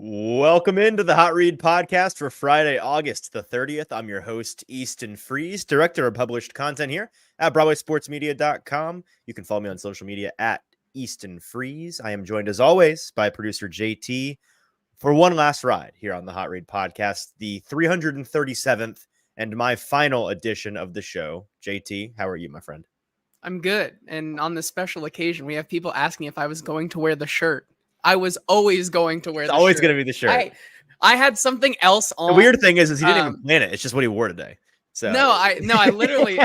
Welcome into the Hot Read podcast for Friday, August the 30th. I'm your host, Easton Freeze, director of published content here at BroadwaySportsMedia.com. You can follow me on social media at Easton Freeze. I am joined as always by producer JT for one last ride here on the Hot Read podcast, the 337th and my final edition of the show. JT, how are you, my friend? I'm good. And on this special occasion, we have people asking if I was going to wear the shirt. I was always going to wear It's the always shirt. going to be the shirt. I had something else on. The weird thing is he didn't even plan it. It's just what he wore today. So I literally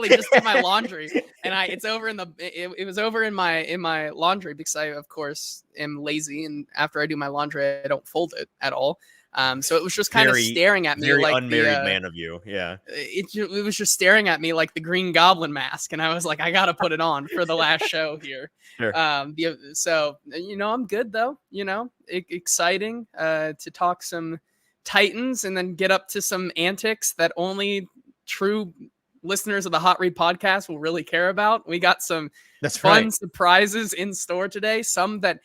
just did my laundry, and it's over in the it was over in my laundry because I of course am lazy, and after I do my laundry I don't fold it at all. So it was just kind of staring at me very like unmarried man of you. Yeah. It was just staring at me like the Green Goblin mask. And I was like, I got to put it on for the last show here. Sure. So, I'm good though, exciting to talk some Titans and then get up to some antics that only true listeners of the Hot Read podcast will really care about. We got some fun surprises in store today. Some that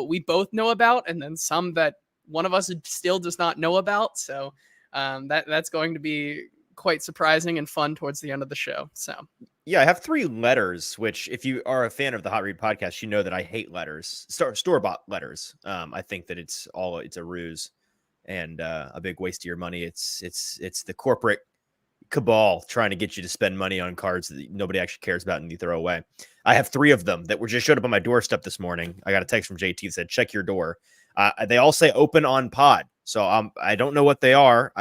we both know about, and then some that one of us still does not know about. So that's going to be quite surprising and fun towards the end of the show. So yeah, I have 3 letters, which if you are a fan of the Hot Read podcast, you know that I hate letters, store-bought letters. I think that it's a ruse and a big waste of your money. It's the corporate cabal trying to get you to spend money on cards that nobody actually cares about and you throw away. I have 3 of them that were just showed up on my doorstep this morning. I got a text from JT that said, check your door. They all say open on pod. So I don't know what they are.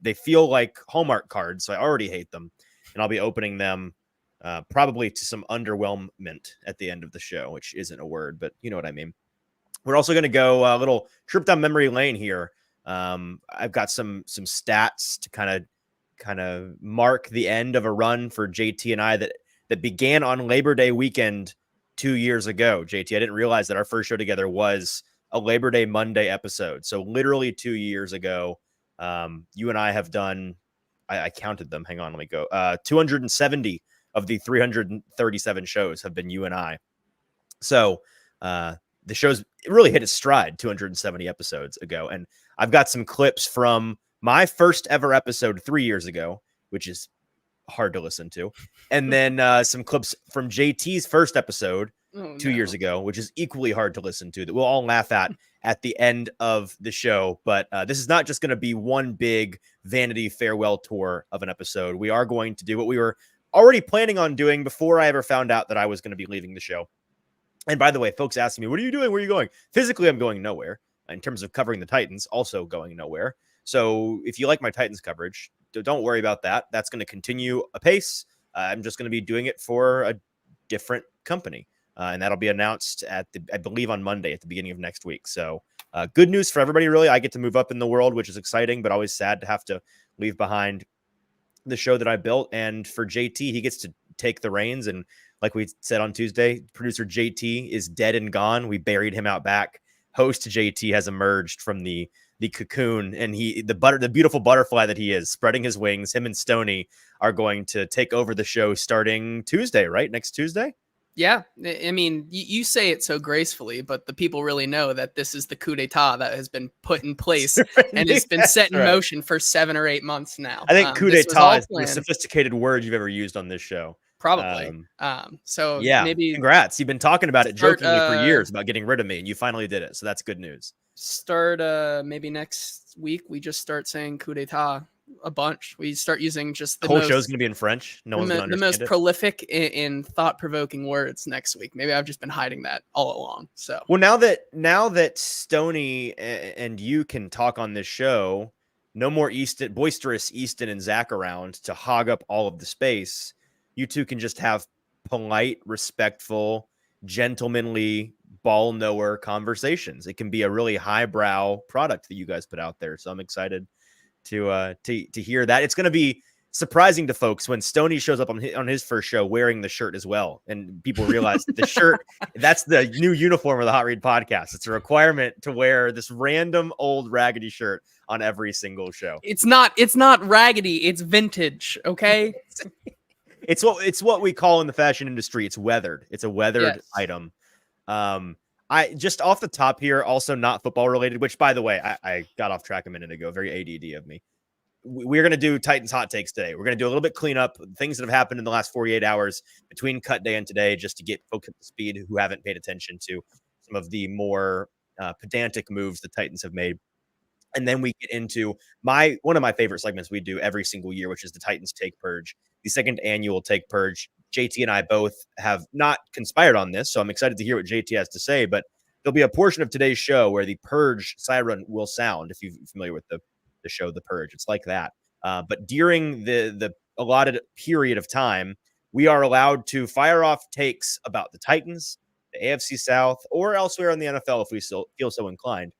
They feel like Hallmark cards. So I already hate them, and I'll be opening them probably to some underwhelmment at the end of the show, which isn't a word, but you know what I mean. We're also going to go a little trip down memory lane here. I've got some stats to kind of mark the end of a run for JT and I that began on Labor Day weekend 2 years ago. JT, I didn't realize that our first show together was a Labor Day Monday episode. So literally 2 years ago, you and I have done, I counted them. Hang on, let me go. 270 of the 337 shows have been you and I. So the show's really hit its stride 270 episodes ago. And I've got some clips from my first ever episode 3 years ago, which is hard to listen to. And then some clips from JT's first episode 2 years ago, which is equally hard to listen to, that we'll all laugh at the end of the show. But this is not just going to be one big vanity farewell tour of an episode. We are going to do what we were already planning on doing before I ever found out that I was going to be leaving the show. And by the way, folks asking me, what are you doing? Where are you going? Physically, I'm going nowhere. In terms of covering the Titans, also going nowhere. So if you like my Titans coverage, don't worry about that. That's going to continue apace. I'm just going to be doing it for a different company. And that'll be announced I believe on Monday at the beginning of next week. So good news for everybody, really. I get to move up in the world, which is exciting, but always sad to have to leave behind the show that I built. And for JT, he gets to take the reins. And like we said on Tuesday, producer JT is dead and gone. We buried him out back. Host JT has emerged from the cocoon, and the beautiful butterfly that he is, spreading his wings. Him and Stoney are going to take over the show starting Tuesday, right? Next Tuesday? Yeah. I mean, you say it so gracefully, but the people really know that this is the coup d'etat that has been put in place and it's been set in motion for 7 or 8 months now. I think coup d'etat is the most sophisticated word you've ever used on this show. Probably. So yeah, maybe congrats. You've been talking about it jokingly for years about getting rid of me, and you finally did it. So that's good news. Start maybe next week. We just start saying coup d'etat a bunch. We start using just the whole show's going to be in French. No one's going to understand the most prolific in thought-provoking words next week. Maybe I've just been hiding that all along. So well, now that Stoney and you can talk on this show, no more boisterous Easton and Zach around to hog up all of the space. You two can just have polite, respectful, gentlemanly, ball knower conversations. It can be a really highbrow product that you guys put out there. So I'm excited to hear that. It's going to be surprising to folks when Stoney shows up on his first show wearing the shirt as well, and people realize that the shirt, that's the new uniform of the Hot Read podcast. It's a requirement to wear this random old raggedy shirt on every single show. It's not raggedy, it's vintage, okay? It's what we call in the fashion industry. It's weathered. It's a weathered item. I just off the top here, also not football related, which by the way, I got off track a minute ago. Very ADD of me. We're going to do Titans hot takes today. We're going to do a little bit cleanup, things that have happened in the last 48 hours between cut day and today, just to get folks up to speed who haven't paid attention to some of the more pedantic moves the Titans have made. And then we get into one of my favorite segments we do every single year, which is the Titans Take Purge, the second annual Take Purge. JT and I both have not conspired on this, so I'm excited to hear what JT has to say. But there'll be a portion of today's show where the Purge siren will sound. If you're familiar with the show, The Purge, it's like that. But during the allotted period of time, we are allowed to fire off takes about the Titans, the AFC South, or elsewhere in the NFL if we still feel so inclined,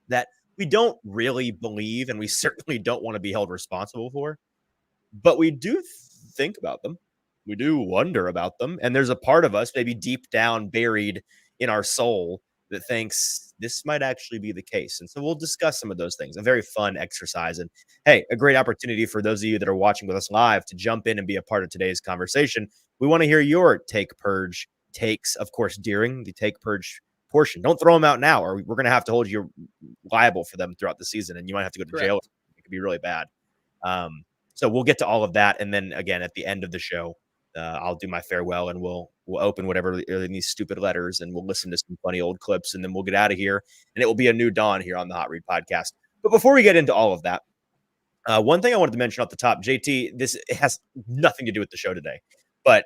that we don't really believe, and we certainly don't want to be held responsible for, but we do think about them. We do wonder about them. And there's a part of us, maybe deep down buried in our soul, that thinks this might actually be the case. And so we'll discuss some of those things. A very fun exercise. And hey, a great opportunity for those of you that are watching with us live to jump in and be a part of today's conversation. We want to hear your Take Purge takes, of course, during the Take Purge portion. Don't throw them out now, or we're going to have to hold you liable for them throughout the season, and you might have to go to Correct. jail. It could be really bad. So we'll get to all of that, and then again at the end of the show, I'll do my farewell, and we'll open whatever are in these stupid letters, and we'll listen to some funny old clips, and then we'll get out of here, and it will be a new dawn here on the Hot Read Podcast. But before we get into all of that, one thing I wanted to mention off the top, JT, this has nothing to do with the show today, but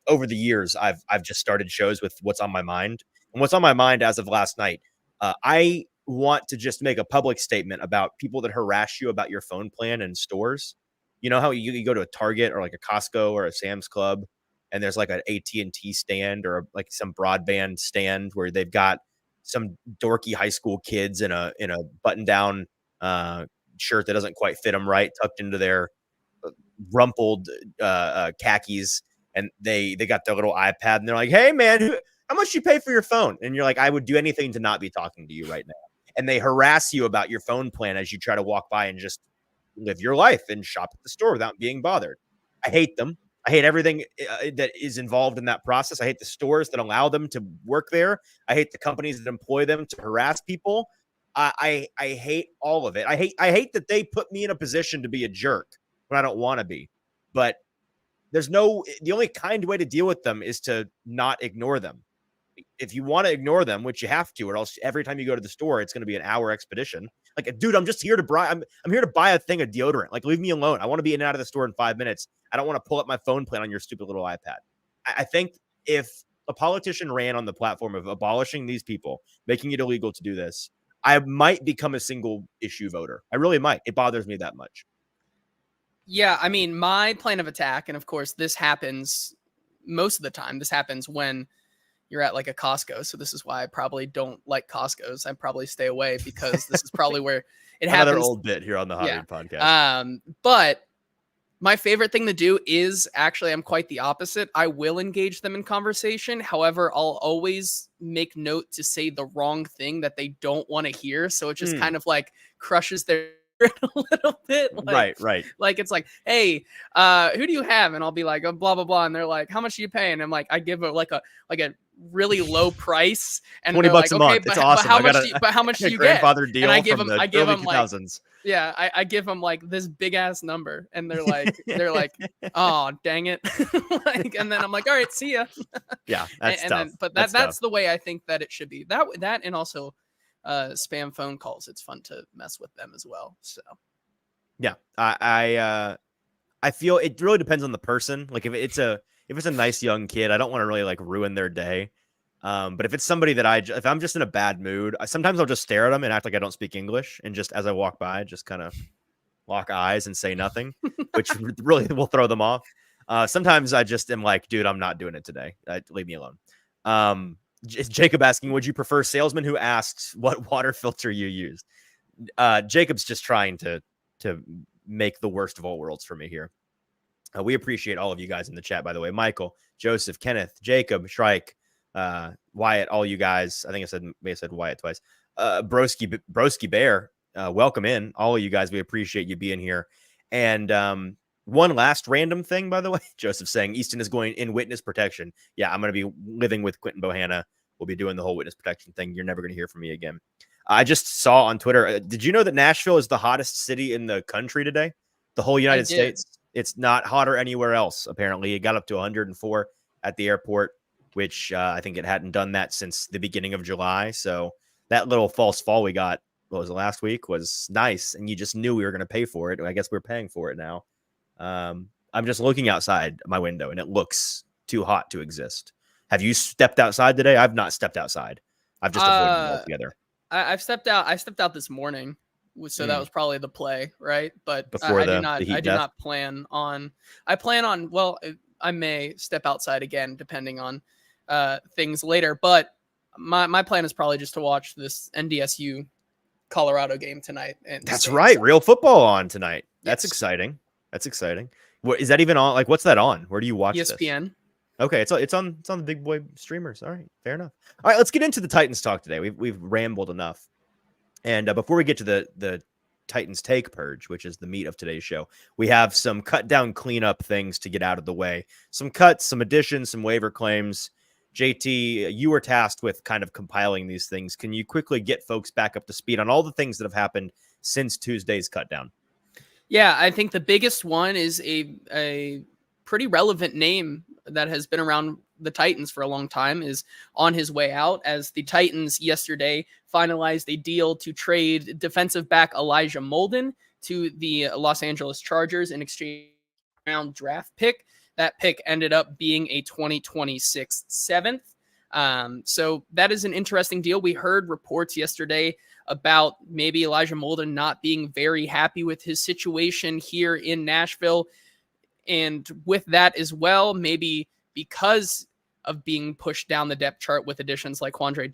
over the years, I've just started shows with what's on my mind. And what's on my mind as of last night, I want to just make a public statement about people that harass you about your phone plan in stores. You know how you go to a Target or like a Costco or a Sam's Club, and there's like an AT&T stand or like some broadband stand where they've got some dorky high school kids in a button down shirt that doesn't quite fit them right, tucked into their rumpled khakis, and they got their little iPad, and they're like, "Hey man, how much you pay for your phone?" And you're like, "I would do anything to not be talking to you right now." And they harass you about your phone plan as you try to walk by and just live your life and shop at the store without being bothered. I hate them. I hate everything that is involved in that process. I hate the stores that allow them to work there. I hate the companies that employ them to harass people. I hate all of it. I hate that they put me in a position to be a jerk when I don't want to be. But the only kind way to deal with them is to not ignore them. If you want to ignore them, which you have to, or else every time you go to the store, it's going to be an hour expedition. Like, dude, I'm just here to buy. I'm here to buy a thing of deodorant. Like, leave me alone. I want to be in and out of the store in 5 minutes. I don't want to pull up my phone plan on your stupid little iPad. I think if a politician ran on the platform of abolishing these people, making it illegal to do this, I might become a single issue voter. I really might. It bothers me that much. Yeah, I mean, my plan of attack, and of course, this happens most of the time. This happens when you're at like a Costco. So this is why I probably don't like Costco's. I probably stay away because this is probably where it happens. Another old bit here on the Hot Read Podcast. But my favorite thing to do is actually, I'm quite the opposite. I will engage them in conversation. However, I'll always make note to say the wrong thing that they don't want to hear. So it just kind of like crushes their a little bit. Like, right. Like, it's like, "Hey, who do you have?" And I'll be like, "Oh, blah, blah, blah." And they're like, "How much are you paying?" And I'm like, I give it like a really low price, and $20 like, a okay, month. It's awesome. But how much do you get? Grandfather deal. And I give from them, the I give early them like, 2000s. yeah, I give them like this big ass number, and they're like, "Oh, dang it!" Like, and then I'm like, "All right, see ya." Yeah, that's tough. Then, but that's the way I think that it should be. That and also spam phone calls. It's fun to mess with them as well. So yeah, I feel it really depends on the person. Like if it's a nice young kid, I don't want to really like ruin their day. But if it's somebody that if I'm just in a bad mood, sometimes I'll just stare at them and act like I don't speak English, and just as I walk by, just kind of lock eyes and say nothing, which really will throw them off. Sometimes I just am like, dude, I'm not doing it today. Leave me alone. Jacob asking, would you prefer salesman who asks what water filter you use? Jacob's just trying to make the worst of all worlds for me here. We appreciate all of you guys in the chat, by the way. Michael, Joseph, Kenneth, Jacob, Shrike, Wyatt, all you guys. I think I may have said Wyatt twice. Broski Bear, welcome in. All of you guys, we appreciate you being here. And one last random thing, by the way, Joseph saying Easton is going in witness protection. Yeah, I'm going to be living with Quentin Bohanna we'll be doing the whole witness protection thing. You're never going to hear from me again. I just saw on Twitter. Did you know that Nashville is the hottest city in the country today? The whole I United did. States. It's not hotter anywhere else. Apparently, it got up to 104 at the airport, which I think it hadn't done that since the beginning of July. So that little false fall we got, what was it, last week, was nice, and you just knew we were going to pay for it. I guess we're paying for it now. I'm just looking outside my window, and it looks too hot to exist. Have you stepped outside today? I've not stepped outside. I've just avoided it altogether. I've stepped out. I stepped out this morning, so that was probably the play, right? But Before I do the not. heat I do death? not plan on. I plan on. Well, I may step outside again depending on things later. But my plan is probably just to watch this NDSU Colorado game tonight. And That's stay right. inside. Real football on tonight. That's Yes. exciting. That's exciting. What is that even on? Like, what's that on? Where do you watch this? ESPN. Okay, it's on the big boy streamers. All right, fair enough. All right, let's get into the Titans talk today. We've rambled enough. And before we get to the Titans take purge, which is the meat of today's show, we have some cut down cleanup things to get out of the way. Some cuts, some additions, some waiver claims. JT, you were tasked with kind of compiling these things. Can you quickly get folks back up to speed on all the things that have happened since Tuesday's cut down? Yeah, I think the biggest one is a pretty relevant name that has been around the Titans for a long time is on his way out, as the Titans yesterday finalized a deal to trade defensive back Elijah Molden to the Los Angeles Chargers in exchange for a round draft pick. That pick ended up being a 2026 seventh. So that is an interesting deal. We heard reports yesterday about maybe Elijah Molden not being very happy with his situation here in Nashville. And with that as well, maybe because of being pushed down the depth chart with additions like Quandre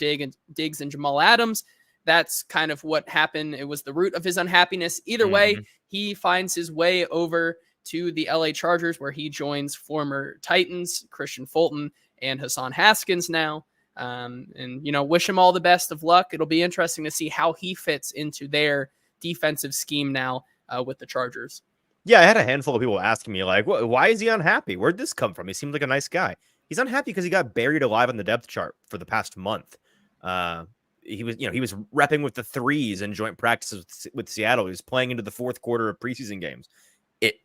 Diggs and Jamal Adams, that's kind of what happened. It was the root of his unhappiness. Either way, he finds his way over to the LA Chargers, where he joins former Titans Christian Fulton and Hassan Haskins now. And, wish him all the best of luck. It'll be interesting to see how he fits into their defensive scheme now with the Chargers. Yeah, I had a handful of people asking me, like, why is he unhappy? Where'd this come from? He seemed like a nice guy. He's unhappy because he got buried alive on the depth chart for the past month. He was repping with the threes in joint practices with Seattle. He was playing into the fourth quarter of preseason games.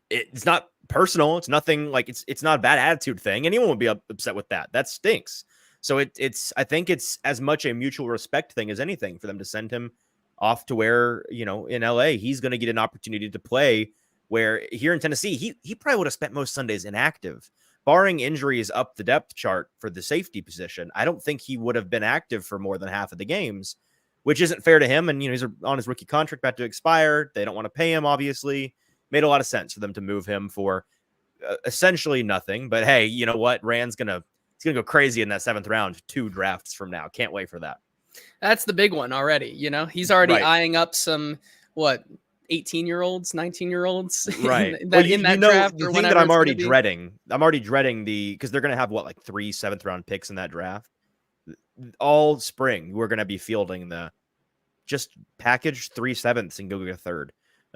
It's not personal. It's nothing like it's not a bad attitude thing. Anyone would be upset with that. That stinks. So I think it's as much a mutual respect thing as anything for them to send him off to where, in LA, he's going to get an opportunity to play, where here in Tennessee, he probably would have spent most Sundays inactive. Barring injuries up the depth chart for the safety position, I don't think he would have been active for more than half of the games, which isn't fair to him. And, he's on his rookie contract about to expire. They don't want to pay him, obviously. Made a lot of sense for them to move him for essentially nothing. But hey, you know what? Rand's he's gonna go crazy in that 7th round 2 drafts from now. Can't wait for that. That's the big one already. He's already Right. eyeing up some 18-year-olds, 19-year-olds, right? in that draft. The or thing that whenever I'm it's already gonna be. dreading. I'm already dreading because they're gonna have 3 7th round picks in that draft. All spring, we're gonna be fielding just package 3 7ths and go get a 3rd.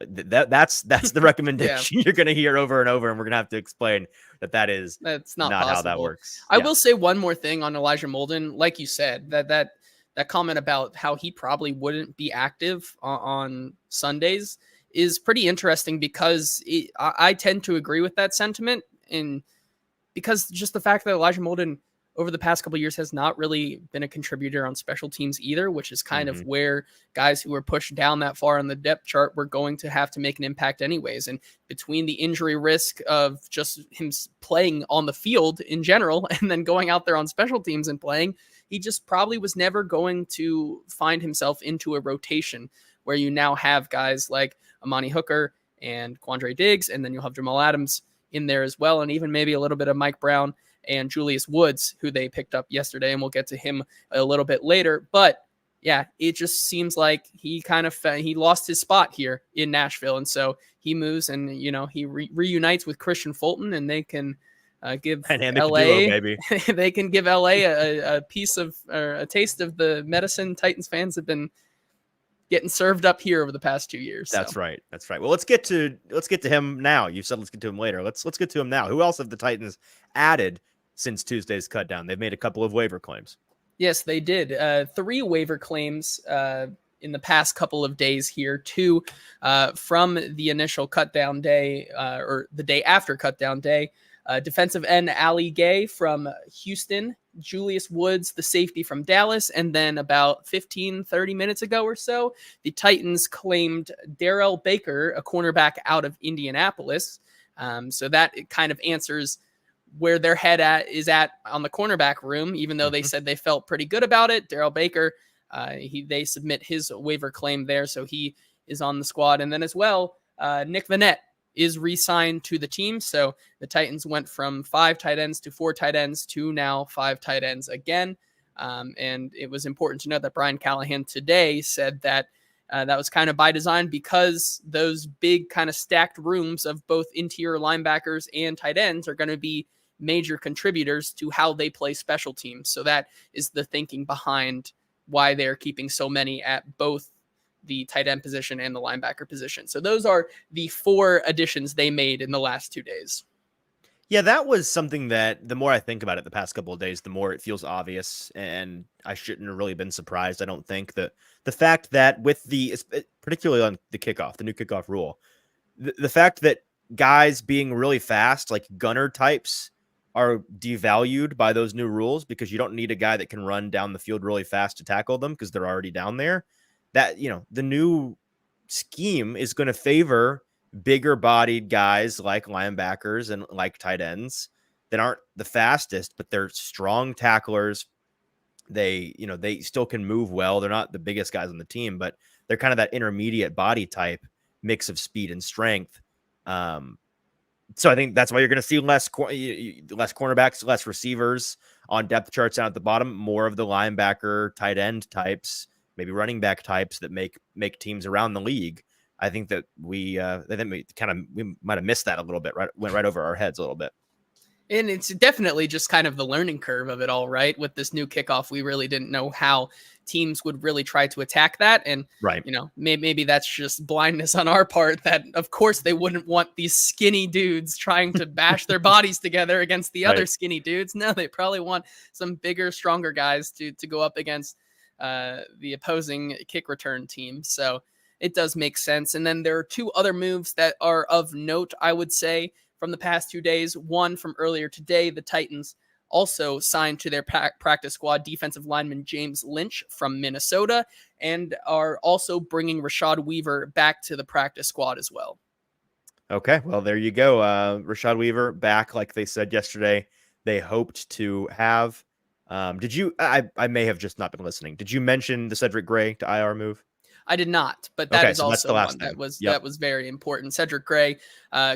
That's the recommendation you're going to hear over and over, and we're going to have to explain that's not possible. how that works. I will say one more thing on Elijah Molden. Like you said, that comment about how he probably wouldn't be active on Sundays is pretty interesting, because I tend to agree with that sentiment, and because just the fact that Elijah Molden over the past couple of years has not really been a contributor on special teams either, which is kind of where guys who were pushed down that far on the depth chart were going to have to make an impact anyways. And between the injury risk of just him playing on the field in general, and then going out there on special teams and playing, he just probably was never going to find himself into a rotation where you now have guys like Amani Hooker and Quandre Diggs, and then you'll have Jamal Adams in there as well, and even maybe a little bit of Mike Brown and Julius Woods, who they picked up yesterday, and we'll get to him a little bit later. But yeah, it just seems like he he lost his spot here in Nashville, and so he moves, and he reunites with Christian Fulton, and they can give LA, baby. they can give LA a piece of, or a taste of the medicine Titans fans have been getting served up here over the past 2 years. That's right. That's right. Well, let's get to him now. You said let's get to him later. Let's get to him now. Who else have the Titans added since Tuesday's cut down? They've made a couple of waiver claims. Yes, they did. 3 waiver claims in the past couple of days here. 2 from the initial cutdown day or the day after cutdown day. Defensive end Ali Gay from Houston, Julius Woods, the safety from Dallas, and then about 15-30 minutes ago or so, the Titans claimed Darrell Baker, a cornerback out of Indianapolis. So that kind of answers where their head is at on the cornerback room, even though they said they felt pretty good about it. Darrell Baker, they submit his waiver claim there, so he is on the squad. And then as well, Nick Vannett is re-signed to the team. So the Titans went from 5 tight ends to 4 tight ends to now 5 tight ends again. And it was important to note that Brian Callahan today said that that was kind of by design because those big kind of stacked rooms of both interior linebackers and tight ends are going to be major contributors to how they play special teams. So that is the thinking behind why they're keeping so many at both the tight end position and the linebacker position. So those are the 4 additions they made in the last 2 days. Yeah, that was something that the more I think about it the past couple of days, the more it feels obvious, and I shouldn't have really been surprised. I don't think that the fact that with particularly on the kickoff, the new kickoff rule, the fact that guys being really fast, like gunner types, are devalued by those new rules because you don't need a guy that can run down the field really fast to tackle them because they're already down there. That, the new scheme is going to favor bigger bodied guys like linebackers and like tight ends that aren't the fastest, but they're strong tacklers. They still can move well. They're not the biggest guys on the team, but they're kind of that intermediate body type mix of speed and strength. So I think that's why you're going to see less cornerbacks, less receivers on depth charts down at the bottom, more of the linebacker, tight end types, maybe running back types that make teams around the league. I think that we might have missed that a little bit, right? Went right over our heads a little bit. And it's definitely just kind of the learning curve of it all, right? With this new kickoff, we really didn't know how teams would really try to attack that. And, right, maybe that's just blindness on our part that, of course, they wouldn't want these skinny dudes trying to bash their bodies together against the other skinny dudes. No, they probably want some bigger, stronger guys to go up against the opposing kick return team. So it does make sense. And then there are 2 other moves that are of note, I would say, from the past 2 days. One from earlier today, the Titans also signed to their practice squad defensive lineman James Lynch from Minnesota, and are also bringing Rashad Weaver back to the practice squad as well. Okay, well, there you go. Rashad Weaver back, like they said yesterday, they hoped to have. Did you? I may have just not been listening. Did you mention the Cedric Gray to IR move? I did not, but that is so also one that was very important. Cedric Gray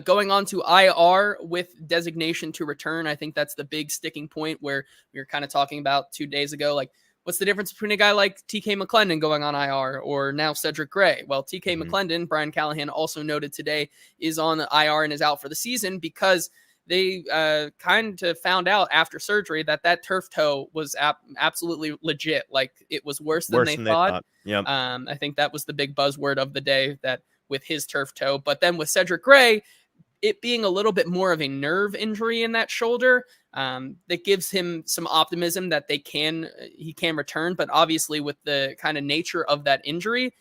going on to IR with designation to return. I think that's the big sticking point where we were kind of talking about 2 days ago. Like, what's the difference between a guy like TK McClendon going on IR or now Cedric Gray? Well, TK McClendon, Brian Callahan also noted today, is on the IR and is out for the season because they kind of found out after surgery that turf toe was absolutely legit. Like, it was worse than they thought. Yep. I think that was the big buzzword of the day, that with his turf toe. But then with Cedric Gray, it being a little bit more of a nerve injury in that shoulder, that gives him some optimism that he can return. But obviously with the kind of nature of that injury,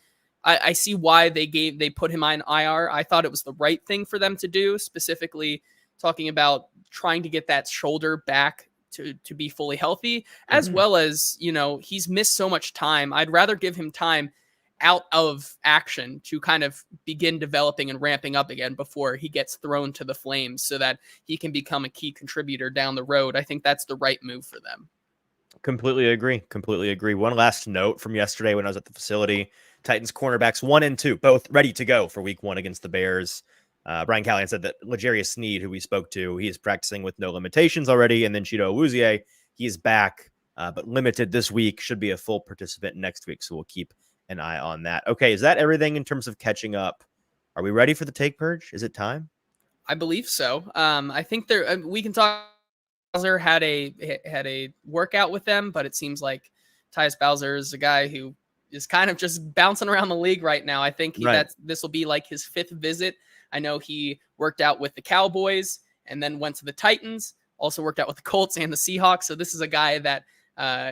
I see why they put him on IR. I thought it was the right thing for them to do, specifically talking about trying to get that shoulder back to be fully healthy, as well as, he's missed so much time. I'd rather give him time out of action to kind of begin developing and ramping up again before he gets thrown to the flames so that he can become a key contributor down the road. I think that's the right move for them. Completely agree. One last note from yesterday when I was at the facility: Titans cornerbacks 1 and 2, both ready to go for week 1 against the Bears. Brian Callahan said that L'Jarius Sneed, who we spoke to, he is practicing with no limitations already. And then Chido Awuzie, he is back, but limited this week, should be a full participant next week. So we'll keep an eye on that. Okay, is that everything in terms of catching up? Are we ready for the take purge? Is it time? I believe so. I think we can talk. Bowser had a workout with them, but it seems like Tyus Bowser is a guy who is kind of just bouncing around the league right now. I think this will be like his 5th visit. I know he worked out with the Cowboys and then went to the Titans, also worked out with the Colts and the Seahawks. So this is a guy that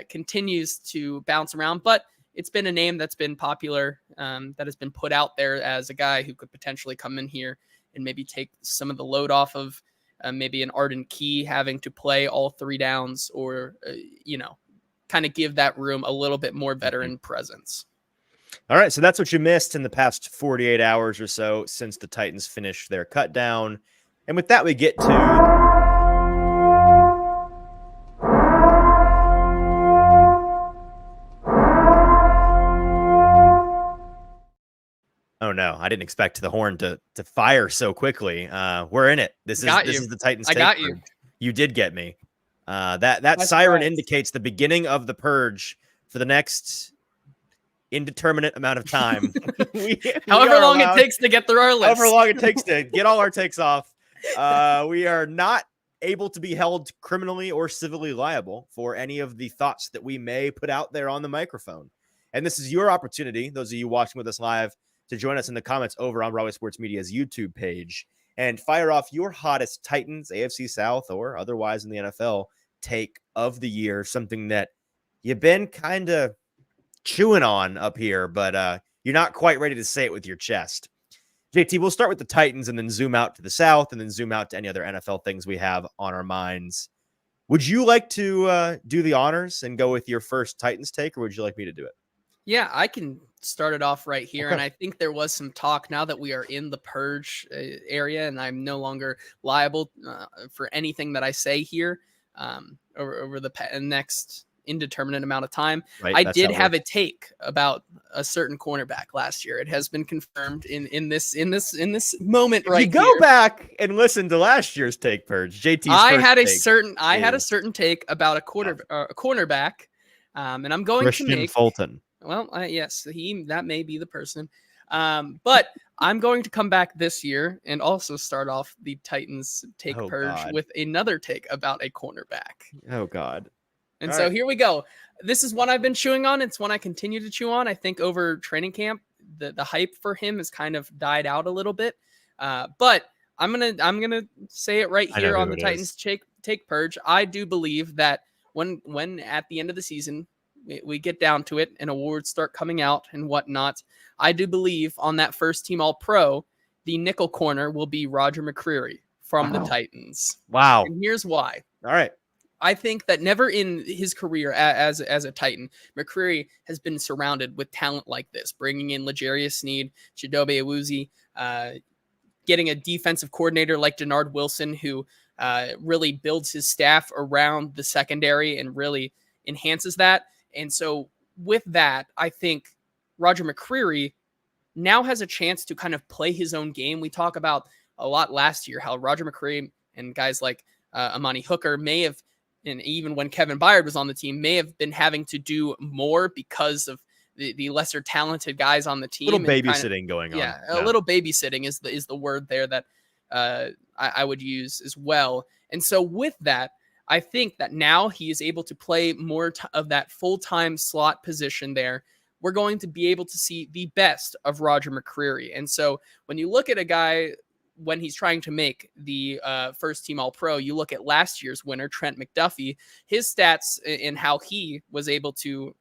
continues to bounce around, but it's been a name that's been popular, that has been put out there as a guy who could potentially come in here and maybe take some of the load off of maybe an Arden Key having to play all 3 downs, or, kind of give that room a little bit more veteran presence. All right, so that's what you missed in the past 48 hours or so since the Titans finished their cut down. And with that, we get to... Oh, no, I didn't expect the horn to fire so quickly. We're in it. This is the Titans. I got you. You did get me. That siren indicates the beginning of the purge for the next indeterminate amount of time. However long it takes to get through our list. However long it takes to get all our takes off. We are not able to be held criminally or civilly liable for any of the thoughts that we may put out there on the microphone. And this is your opportunity, those of you watching with us live, to join us in the comments over on Broadway Sports Media's YouTube page and fire off your hottest Titans, AFC South, or otherwise in the NFL take of the year, something that you've been kind of chewing on up here, but you're not quite ready to say it with your chest. JT, we'll start with the Titans and then zoom out to the South and then zoom out to any other NFL things we have on our minds. Would you like to do the honors and go with your first Titans take, or would you like me to do it? Yeah, I can start it off right here. Okay. And I think there was some talk now that we are in the purge area and I'm no longer liable for anything that I say here over the next indeterminate amount of time. Right, I did have a take about a certain cornerback last year. It has been confirmed in this moment right here. You go back and listen to last year's take, Purge. JT's I had a take certain take about a cornerback, and I'm going Christian to make Fulton. Well, yes, that may be the person. But I'm going to come back this year and also start off the Titans take purge with another take about a cornerback. Oh, God. And so here we go. This is one I've been chewing on. It's one I continue to chew on. I think over training camp, the hype for him has kind of died out a little bit. But I'm gonna say it right here on the Titans take purge. I do believe that when at the end of the season, we get down to it and awards start coming out and whatnot, I do believe on that first team All-Pro, the nickel corner will be Roger McCreary from the Titans. Wow. And here's why. All right. I think that never in his career as a Titan, McCreary has been surrounded with talent like this, bringing in L'Jarius Sneed, Chidobe Awuzie, getting a defensive coordinator like Denard Wilson, who really builds his staff around the secondary and really enhances that. And so with that, I think Roger McCreary now has a chance to kind of play his own game. We talk about a lot last year how Roger McCreary and guys like Amani Hooker may have, and even when Kevin Byard was on the team, may have been having to do more because of the lesser talented guys on the team. A little babysitting going on. Yeah, a little babysitting is the word there that I would use as well. And so with that, I think that now he is able to play more of that full-time slot position there. We're going to be able to see the best of Roger McCreary. And so when you look at a guy when he's trying to make the first team All-Pro, you look at last year's winner, Trent McDuffie, his stats and how he was able to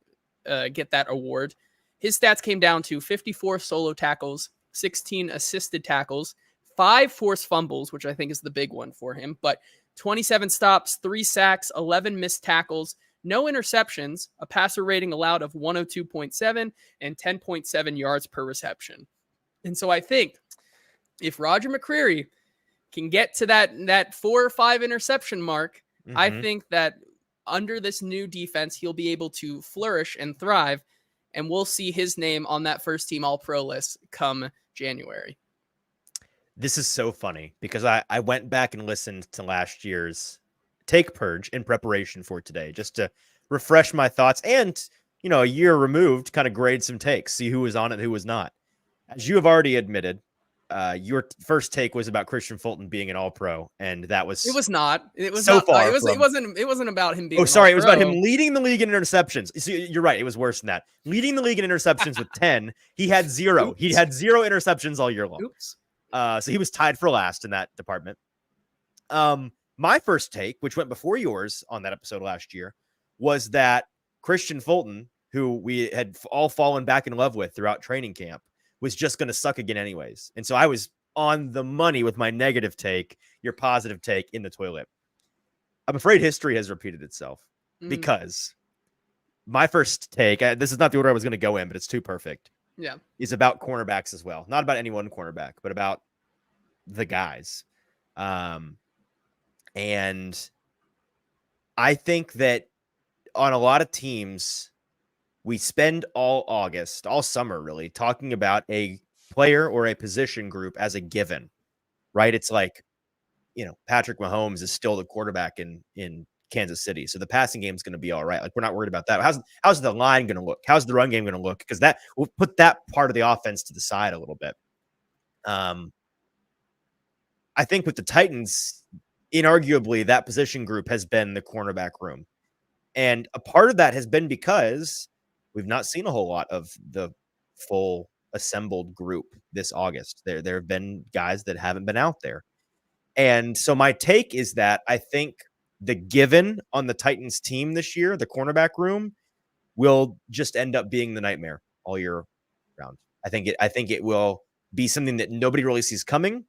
get that award. His stats came down to 54 solo tackles, 16 assisted tackles, 5 forced fumbles, which I think is the big one for him, but 27 stops, 3 sacks, 11 missed tackles, no interceptions, a passer rating allowed of 102.7 and 10.7 yards per reception. And so I think if Roger McCreary can get to that 4 or 5 interception mark, I think that under this new defense, he'll be able to flourish and thrive, and we'll see his name on that first team All-Pro list come January. This is so funny because I went back and listened to last year's take purge in preparation for today, just to refresh my thoughts and, a year removed, kind of grade some takes, see who was on it, who was not. As you have already admitted, your first take was about Christian Fulton being an All-Pro, and that was it was not. It was so not, far. It wasn't about him being. Oh, sorry, it was about All-Pro. him leading the league in interceptions. So you're right, it was worse than that. Leading the league in interceptions with 10, he had 0. Oops. He had 0 interceptions all year long. Oops. So he was tied for last in that department. My first take, which went before yours on that episode last year, was that Christian Fulton, who we had all fallen back in love with throughout training camp, was just going to suck again anyways. And so I was on the money with my negative take, your positive take in the toilet. I'm afraid history has repeated itself because my first take, this is not the order I was going to go in, but it's too perfect. Yeah. Is about cornerbacks as well. Not about any one cornerback, but about the guys. And I think that on a lot of teams, we spend all August, all summer really, talking about a player or a position group as a given, right? It's like, Patrick Mahomes is still the quarterback in Kansas City. So the passing game is going to be all right. Like, we're not worried about that. How's the line going to look? How's the run game going to look? Because that will put that part of the offense to the side a little bit. I think with the Titans, inarguably, that position group has been the cornerback room. And a part of that has been because we've not seen a whole lot of the full assembled group this August. There have been guys that haven't been out there. And so my take is that I think the given on the Titans team this year, the cornerback room, will just end up being the nightmare all year round. I think it will be something that nobody really sees coming.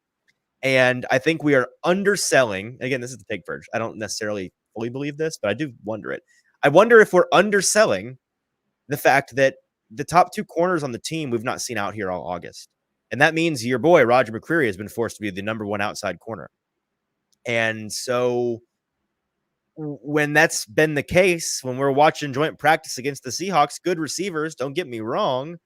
And I think we are underselling. Again, this is the take Purge. I don't necessarily fully believe this, but I do wonder it. I wonder if we're underselling the fact that the top two corners on the team we've not seen out here all August. And that means your boy, Roger McCreary, has been forced to be the number one outside corner. And so when that's been the case, when we're watching joint practice against the Seahawks, good receivers, don't get me wrong,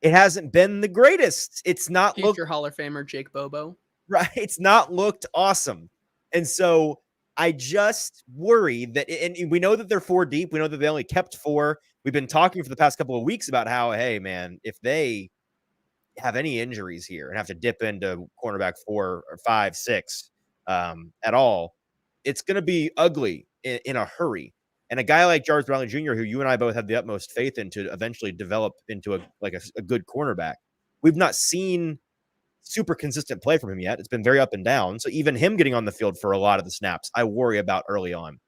it hasn't been the greatest. It's not Future Hall of Famer Jake Bobo. Right. It's not looked awesome. And so I just worry that, and we know that they're 4 deep. We know that they only kept 4. We've been talking for the past couple of weeks about how, hey, man, if they have any injuries here and have to dip into cornerback 4 or 5, 6 at all, it's going to be ugly in a hurry. And a guy like Jarvis Brownlee Jr., who you and I both have the utmost faith in to eventually develop into a good cornerback, we've not seen super consistent play from him yet. It's been very up and down. So even him getting on the field for a lot of the snaps, I worry about early on.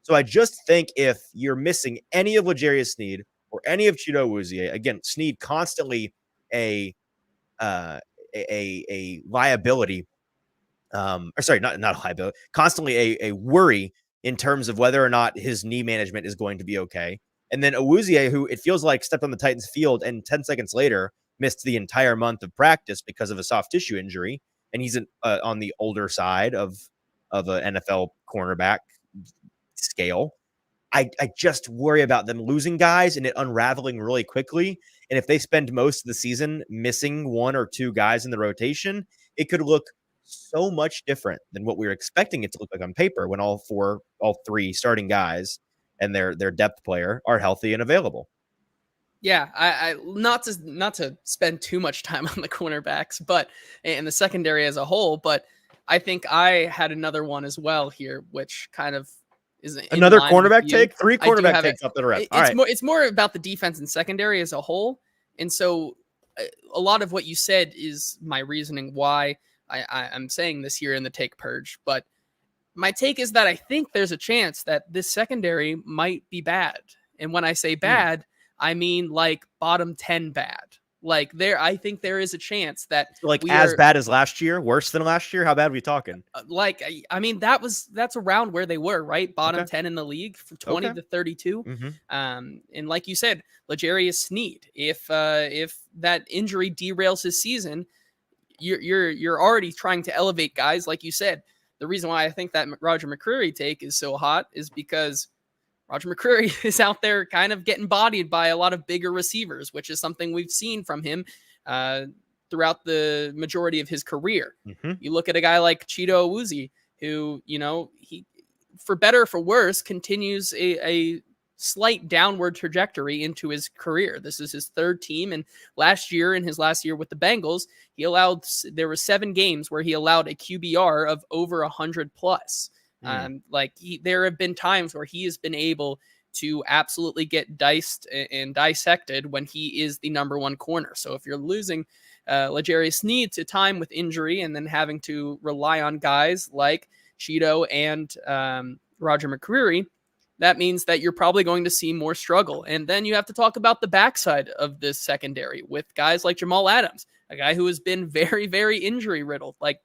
So I just think if you're missing any of L'Jarius Sneed or any of Chido Awuzie, again, Sneed constantly a liability, or sorry, not a liability, constantly a worry in terms of whether or not his knee management is going to be okay. And then Awuzie, who it feels like stepped on the Titans field and 10 seconds later missed the entire month of practice because of a soft tissue injury. And he's on the older side of an NFL cornerback scale. I just worry about them losing guys and it unraveling really quickly. And if they spend most of the season missing 1 or 2 guys in the rotation, it could look so much different than what we were expecting it to look like on paper when all 3 starting guys and their depth player are healthy and available. Yeah, I not to spend too much time on the cornerbacks, but in the secondary as a whole, but I think I had another one as well here, which kind of is another cornerback take. 3 cornerback takes up the rest. It's more about the defense and secondary as a whole, and so a lot of what you said is my reasoning why I'm saying this here in the take Purge. But my take is that I think there's a chance that this secondary might be bad, and when I say bad, I mean like bottom 10 bad. Like I think there is a chance that bad as last year, worse than last year. How bad are we talking? I mean, that's around where they were, right? Bottom 10 in the league from 20 to 32. Mm-hmm. And like you said, L'Jarius Sneed, if that injury derails his season, you're already trying to elevate guys. Like you said, the reason why I think that Roger McCreary take is so hot is because Roger McCreary is out there kind of getting bodied by a lot of bigger receivers, which is something we've seen from him throughout the majority of his career. Mm-hmm. You look at a guy like Chido Awuzie, who, he, for better or for worse, continues a slight downward trajectory into his career. This is his 3rd team. And in his last year with the Bengals, there were 7 games where he allowed a QBR of over 100 plus. There have been times where he has been able to absolutely get diced and dissected when he is the number 1 corner. So if you're losing L'Jarius Sneed to time with injury and then having to rely on guys like Chido and Roger McCreary, that means that you're probably going to see more struggle. And then you have to talk about the backside of this secondary with guys like Jamal Adams, a guy who has been very, very injury riddled. Like,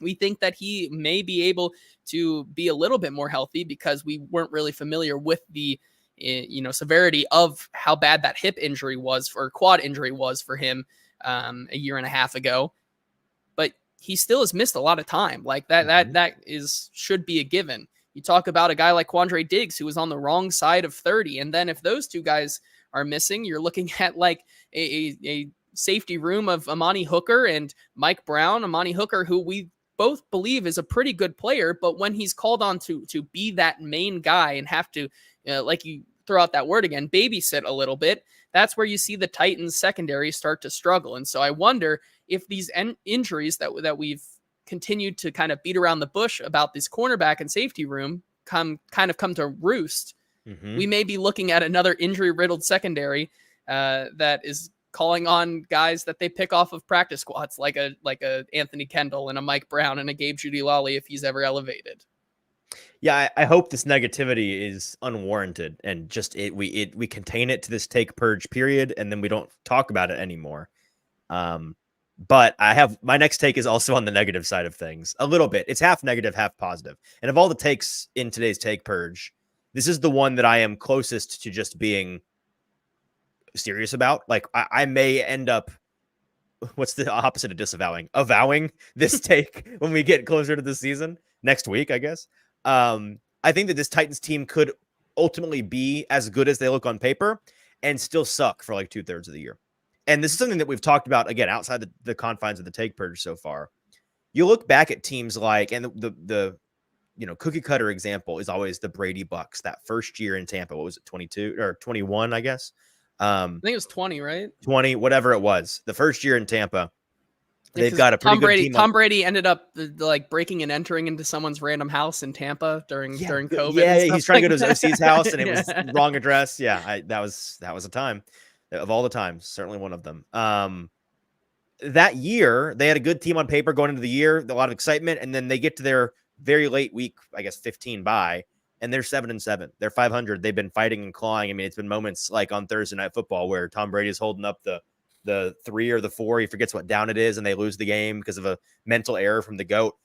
we think that he may be able to be a little bit more healthy because we weren't really familiar with the severity of how bad that hip injury was, or quad injury was for him a year and a half ago. But he still has missed a lot of time. Like that should be a given. You talk about a guy like Quandre Diggs, who was on the wrong side of 30. And then if those two guys are missing, you're looking at like a safety room of Amani Hooker and Mike Brown. Amani Hooker, who we both believe is a pretty good player, but when he's called on to be that main guy and have to, like you throw out that word again, babysit a little bit, that's where you see the Titans secondary start to struggle. And so I wonder if these injuries that we've continued to kind of beat around the bush about this cornerback and safety room come to roost. Mm-hmm. We may be looking at another injury-riddled secondary that is calling on guys that they pick off of practice squads, like a Anthony Kendall and a Mike Brown and a Gabe Jeudy-Lally if he's ever elevated. Yeah, I hope this negativity is unwarranted and just we contain it to this take purge period, and then we don't talk about it anymore. But my next take is also on the negative side of things a little bit. It's half negative, half positive. And of all the takes in today's take purge, this is the one that I am closest to just being serious about. Like I may end up, what's the opposite of disavowing? Avowing this take when we get closer to the season next week, I guess. I think that this Titans team could ultimately be as good as they look on paper and still suck for like 2/3 of the year. And this is something that we've talked about, again, outside the confines of the take purge so far. You look back at teams like, and the cookie cutter example is always the Brady Bucks, that first year in Tampa. What was it, 22 or 21, I guess? I think it was 20, right? 20, whatever it was. The first year in Tampa. They've got a pretty good team. Tom Brady ended up like breaking and entering into someone's random house in Tampa during COVID. Yeah, he's trying to go to his OC's house, and it was wrong address. Yeah, that was a time of all the times, certainly one of them. That year, they had a good team on paper going into the year, a lot of excitement, and then they get to their very late week, I guess 15 bye, and they're 7-7. They're 500. They've been fighting and clawing. I mean, it's been moments like on Thursday Night Football where Tom Brady is holding up the 3 or the 4. He forgets what down it is, and they lose the game because of a mental error from the GOAT.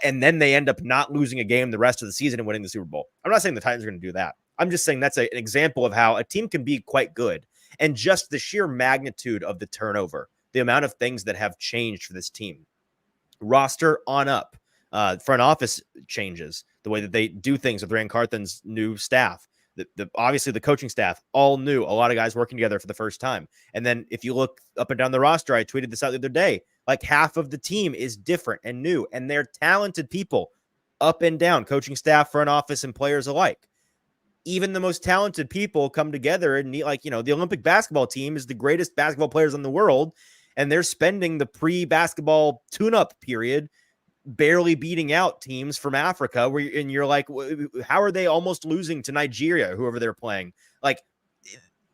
And then they end up not losing a game the rest of the season and winning the Super Bowl. I'm not saying the Titans are going to do that. I'm just saying that's an example of how a team can be quite good. And just the sheer magnitude of the turnover, the amount of things that have changed for this team. Roster on up, front office changes, the way that they do things with Rand Carthen's new staff. Obviously the coaching staff, all new, a lot of guys working together for the first time. And then if you look up and down the roster, I tweeted this out the other day, like half of the team is different and new, and they're talented people up and down, coaching staff, front office, and players alike. Even the most talented people come together and the Olympic basketball team is the greatest basketball players in the world. And they're spending the pre-basketball tune-up period barely beating out teams from Africa, and you're like, how are they almost losing to Nigeria, whoever they're playing? Like,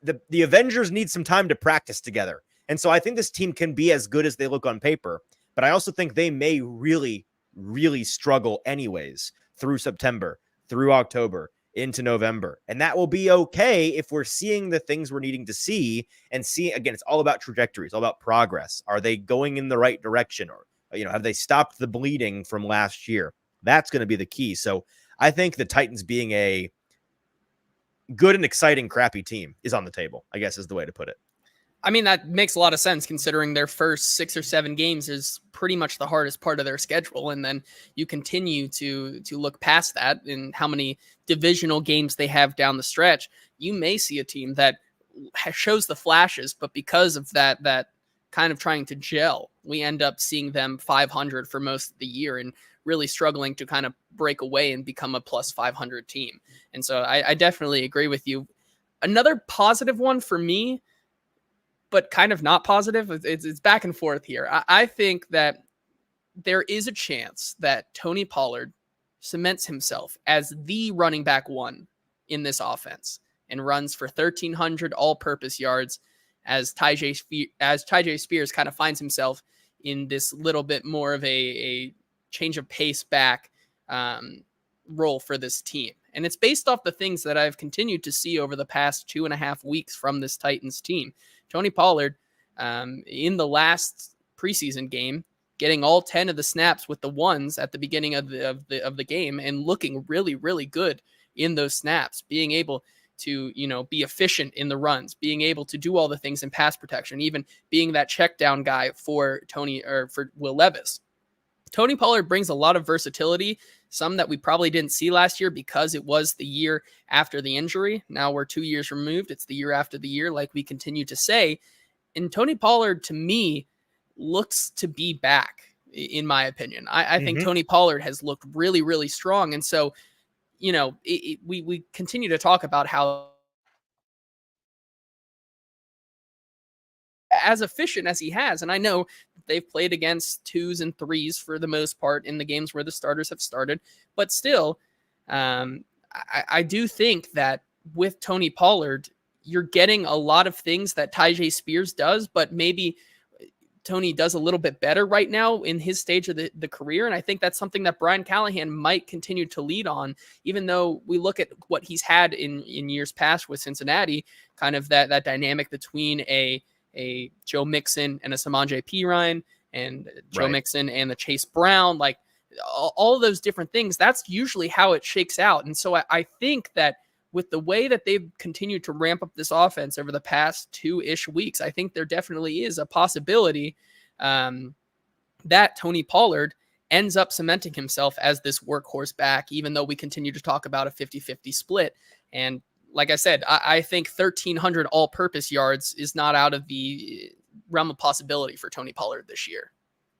the Avengers need some time to practice together. And so I think this team can be as good as they look on paper, but I also think they may really, really struggle anyways through September, through October, into November. And that will be okay if we're seeing the things we're needing to see, and again, it's all about trajectory. It's all about progress. Are they going in the right direction? Or, have they stopped the bleeding from last year? That's going to be the key. So I think the Titans being a good and exciting, crappy team is on the table, I guess is the way to put it. I mean, that makes a lot of sense considering their first 6 or 7 games is pretty much the hardest part of their schedule. And then you continue to look past that in how many divisional games they have down the stretch. You may see a team that shows the flashes, but because of that kind of trying to gel, we end up seeing them 500 for most of the year and really struggling to kind of break away and become a plus 500 team. And so I definitely agree with you. Another positive one for me, but kind of not positive. It's back and forth here. I think that there is a chance that Tony Pollard cements himself as the running back 1 in this offense and runs for 1,300 all-purpose yards as Tyjae Spears kind of finds himself in this little bit more of a change of pace back role for this team. And it's based off the things that I've continued to see over the past 2.5 weeks from this Titans team. Tony Pollard, in the last preseason game, getting all 10 of the snaps with the ones at the beginning of the game and looking really, really good in those snaps, being able to, be efficient in the runs, being able to do all the things in pass protection, even being that check down guy for Will Levis. Tony Pollard brings a lot of versatility, some that we probably didn't see last year because it was the year after the injury. Now we're 2 years removed. It's the year after the year, like we continue to say. And Tony Pollard, to me, looks to be back, in my opinion. I think Tony Pollard has looked really, really strong. And so, we continue to talk about how as efficient as he has, and I know they've played against 2s and 3s for the most part in the games where the starters have started, but still, I do think that with Tony Pollard, you're getting a lot of things that Tyjae Spears does, but maybe Tony does a little bit better right now in his stage of the career. And I think that's something that Brian Callahan might continue to lead on, even though we look at what he's had in years past with Cincinnati, kind of that dynamic between a Joe Mixon and a Samaje Perine and Joe Mixon and the Chase Brown, like all of those different things. That's usually how it shakes out. And so I think that with the way that they've continued to ramp up this offense over the past 2-ish weeks, I think there definitely is a possibility that Tony Pollard ends up cementing himself as this workhorse back, even though we continue to talk about a 50-50 split. And like I said, I think 1,300 all-purpose yards is not out of the realm of possibility for Tony Pollard this year.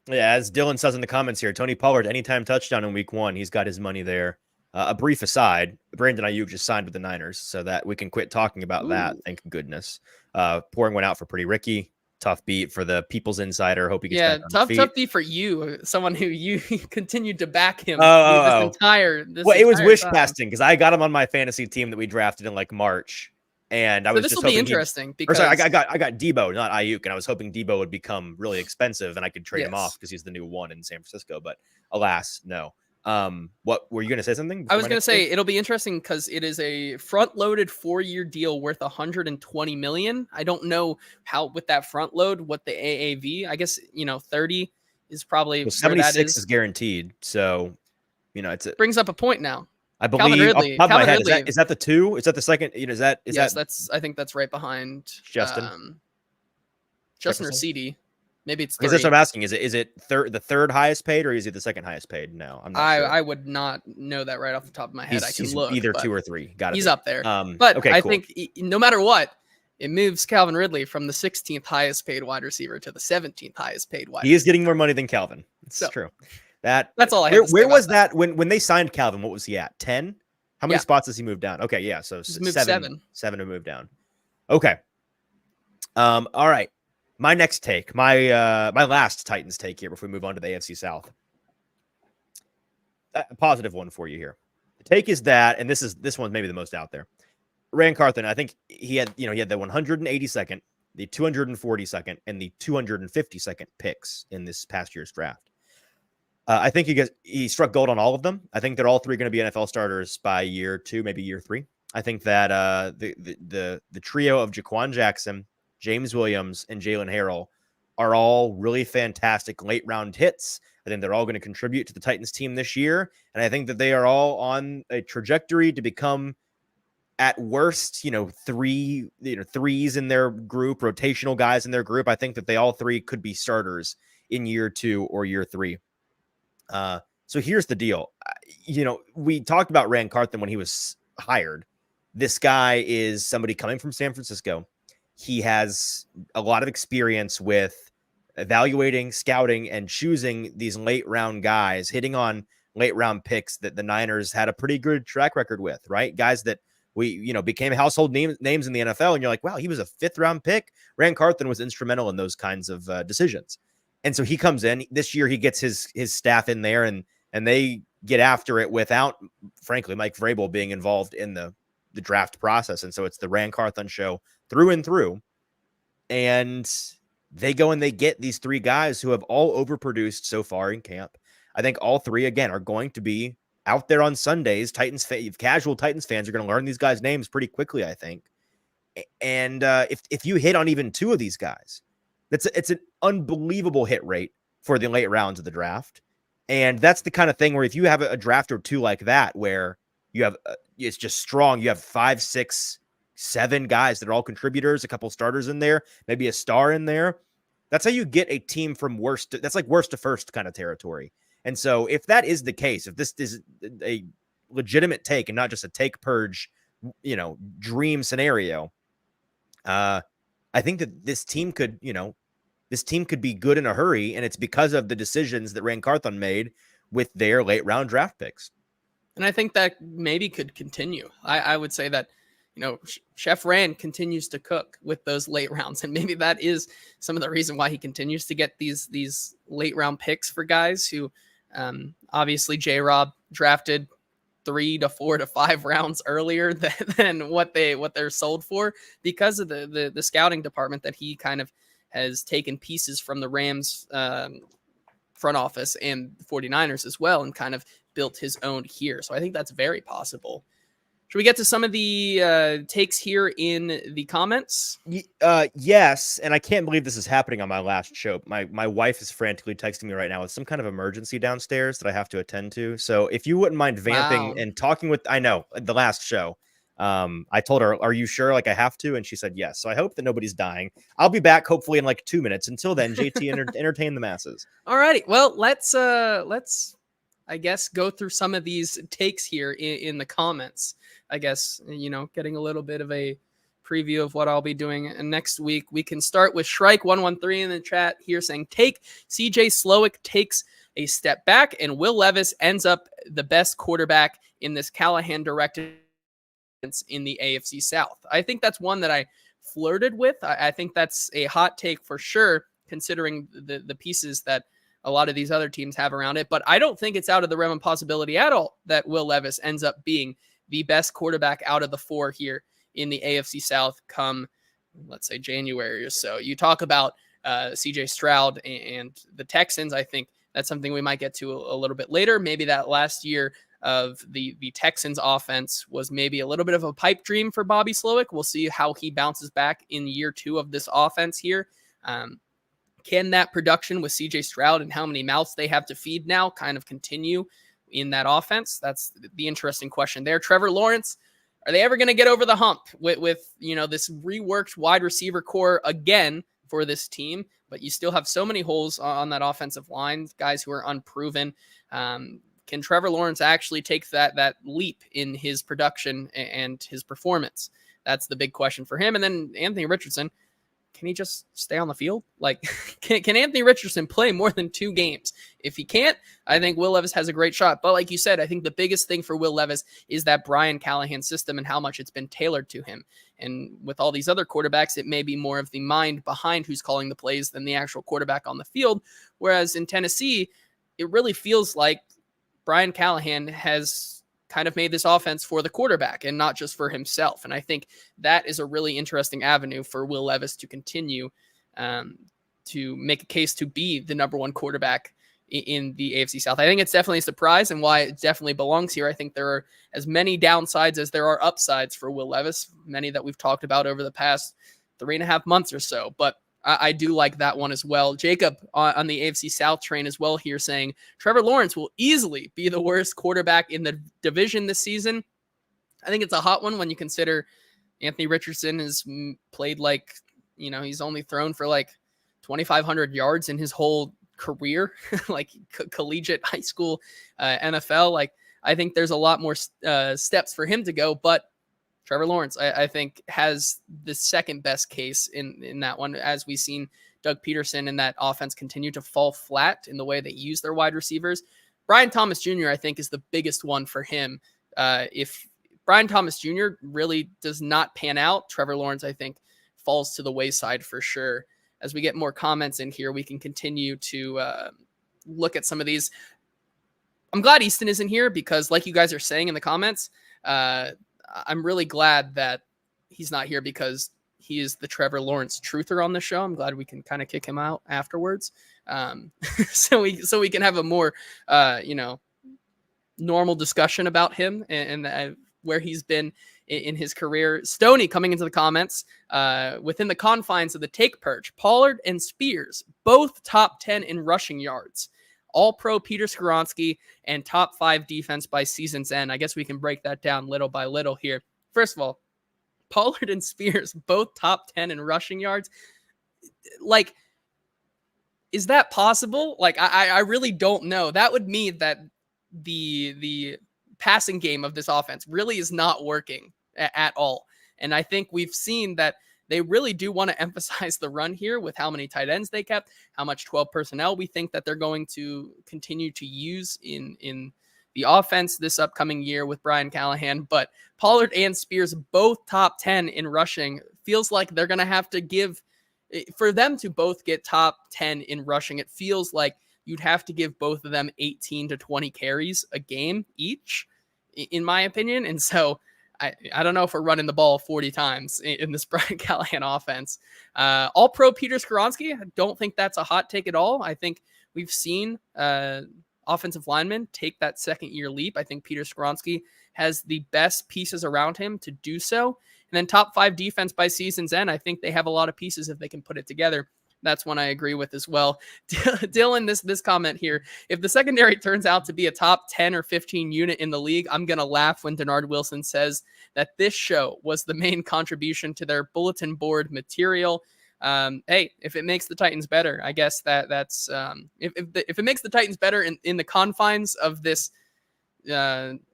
Yeah, as Dylan says in the comments here, Tony Pollard, anytime touchdown in week 1, he's got his money there. A brief aside, Brandon Ayuk just signed with the Niners, so that we can quit talking about that. Thank goodness. Pouring one out for Pretty Ricky. Tough beat for the People's Insider. Hope he gets back on his feet. Tough beat for you, someone who you continued to back him this entire it was wish casting because I got him on my fantasy team that we drafted in like March, and I was just hoping this will be interesting because I got Debo, not Ayuk, and I was hoping Debo would become really expensive and I could trade him off because he's the new one in San Francisco, but alas, no. What were you going to say something? I was going to say it'll be interesting because it is a front-loaded 4-year deal worth $120 million. I don't know how with that front load what the AAV. I guess 30 is probably 76 is guaranteed. So it brings up a point now. I believe Ridley, off the top of my head, is that the 2? Is that the second? I think that's right behind Justin or CD. Maybe it's 3. That's what I'm asking. Is it the third highest paid, or is it the second highest paid? No, I'm not sure. I would not know that right off the top of my head. I can look. Either 2 or 3. Got it. He's up there. But okay, I think no matter what, it moves Calvin Ridley from the 16th highest paid wide receiver to the 17th highest paid wide receiver. He is getting more money than Calvin. It's true. That's all I have to say. Where was that when they signed Calvin? What was he at? 10? How many spots does he move down? Okay, yeah, so he's moved 7. 7 to move down. Okay. All right. My next take, my last Titans take here before we move on to the AFC South. A positive one for you here. The take is that, and this one's maybe the most out there. Ran Carthon, I think he had the 182nd, the 242nd, and the 252nd picks in this past year's draft. I think he struck gold on all of them. I think they're all 3 going to be NFL starters by year 2, maybe year 3. I think that the trio of Jaquan Jackson, James Williams, and Jalen Harrell are all really fantastic late round hits. I think they're all going to contribute to the Titans team this year. And I think that they are all on a trajectory to become at worst, threes in their group, rotational guys in their group. I think that they all 3 could be starters in year 2 or year 3. So here's the deal. We talked about Ran Carthon when he was hired. This guy is somebody coming from San Francisco. He has a lot of experience with evaluating, scouting, and choosing these late round guys, hitting on late round picks that the Niners had a pretty good track record with, right? Guys that became household names in the NFL. And you're like, wow, he was a 5th round pick. Ran Carthon was instrumental in those kinds of decisions. And so he comes in this year, he gets his staff in there and they get after it without, frankly, Mike Vrabel being involved in the draft process. And so it's the Ran Carthon show through and through. And they go and they get these 3 guys who have all overproduced so far in camp. I think all 3, again, are going to be out there on Sundays. Casual Titans fans are going to learn these guys' names pretty quickly, I think. And if you hit on even 2 of these guys, it's an unbelievable hit rate for the late rounds of the draft. And that's the kind of thing where if you have a draft or 2 like that, where you have it's just strong, you have 5, 6, 7 guys that are all contributors, a couple starters in there, maybe a star in there. That's how you get a team from that's like worst to first kind of territory. And so if that is the case, if this is a legitimate take and not just a take purge, dream scenario, I think that this team could be good in a hurry, and it's because of the decisions that Ran Carthon made with their late round draft picks. And I think that maybe could continue. I would say that, Chef Rand continues to cook with those late rounds. And maybe that is some of the reason why he continues to get these late round picks for guys who obviously J-Rob drafted 3 to 4 to 5 rounds earlier than what they're sold for, because of the scouting department that he kind of has taken pieces from the Rams front office and the 49ers as well, and kind of built his own here. So I think that's very possible. Should we get to some of the takes here in the comments? Yes, and I can't believe this is happening on my last show. My wife is frantically texting me right now with some kind of emergency downstairs that I have to attend to. So if you wouldn't mind vamping and talking with, I know, the last show, I told her, "Are you sure? Like I have to?" And she said yes. So I hope that nobody's dying. I'll be back hopefully in like 2 minutes. Until then, JT, entertain the masses. All righty. Well, let's I guess go through some of these takes here in the comments. I guess, getting a little bit of a preview of what I'll be doing next week. We can start with Shrike113 in the chat here saying, take CJ Slowick takes a step back and Will Levis ends up the best quarterback in this Callahan directed in the AFC South. I think that's one that I flirted with. I think that's a hot take for sure, considering the pieces that a lot of these other teams have around it. But I don't think it's out of the realm of possibility at all that Will Levis ends up being the best quarterback out of the 4 here in the AFC South come, let's say, January or so. You talk about CJ Stroud and the Texans. I think that's something we might get to a little bit later. Maybe that last year of the Texans offense was maybe a little bit of a pipe dream for Bobby Slowick. We'll see how he bounces back in year 2 of this offense here. Can that production with CJ Stroud and how many mouths they have to feed now kind of continue in that offense? That's the interesting question there. Trevor Lawrence, are they ever going to get over the hump with this reworked wide receiver core again for this team? But you still have so many holes on that offensive line, guys who are unproven. Can Trevor Lawrence actually take that leap in his production and his performance? That's the big question for him. And then Anthony Richardson, can he just stay on the field? Like, can Anthony Richardson play more than 2 games? If he can't, I think Will Levis has a great shot. But like you said, I think the biggest thing for Will Levis is that Brian Callahan system and how much it's been tailored to him. And with all these other quarterbacks, it may be more of the mind behind who's calling the plays than the actual quarterback on the field. Whereas in Tennessee, it really feels like Brian Callahan has kind of made this offense for the quarterback and not just for himself. And I think that is a really interesting avenue for Will Levis to continue to make a case to be the number 1 quarterback in the AFC South. I think it's definitely a surprise and why it definitely belongs here. I think there are as many downsides as there are upsides for Will Levis, many that we've talked about over the past 3.5 months or so. But I do like that one as well. Jacob on the AFC South train as well here saying Trevor Lawrence will easily be the worst quarterback in the division this season. I think it's a hot one when you consider Anthony Richardson has played he's only thrown for 2,500 yards in his whole career, collegiate, high school, NFL. I think there's a lot more steps for him to go, but Trevor Lawrence, I think, has the second best case in that one, as we've seen Doug Peterson and that offense continue to fall flat in the way they use their wide receivers. Brian Thomas Jr., I think, is the biggest one for him. If Brian Thomas Jr. really does not pan out, Trevor Lawrence, I think, falls to the wayside for sure. As we get more comments in here, we can continue to look at some of these. I'm glad Easton is in here because, like you guys are saying in the comments, I'm really glad that he's not here because he is the Trevor Lawrence truther on the show. I'm glad we can kind of kick him out afterwards. So we can have a more, normal discussion about him and where he's been in his career. Stoney coming into the comments, within the confines of the take purge, Pollard and Spears, both top 10 in rushing yards. All-pro Peter Skoronski and top 5 defense by season's end. I guess we can break that down little by little here. First of all, Pollard and Spears, both top 10 in rushing yards. Like, is that possible? Like, I really don't know. That would mean that the passing game of this offense really is not working at all. And I think we've seen that they really do want to emphasize the run here with how many tight ends they kept, how much 12 personnel we think that they're going to continue to use in the offense this upcoming year with Brian Callahan. But Pollard and Spears, both top 10 in rushing, feels like they're going to have to give, for them to both get top 10 in rushing, it feels like you'd have to give both of them 18 to 20 carries a game each, in my opinion. And so I don't know if we're running the ball 40 times in this Brian Callahan offense. All-pro Peter Skoronski, I don't think that's a hot take at all. I think we've seen offensive linemen take that second-year leap. I think Peter Skoronski has the best pieces around him to do so. And then top 5 defense by season's end, I think they have a lot of pieces if they can put it together. That's one I agree with as well. Dylan, this comment here. If the secondary turns out to be a top 10 or 15 unit in the league, I'm going to laugh when Denard Wilson says that this show was the main contribution to their bulletin board material. Hey, if it makes the Titans better, I guess that's if it makes the Titans better in the confines of this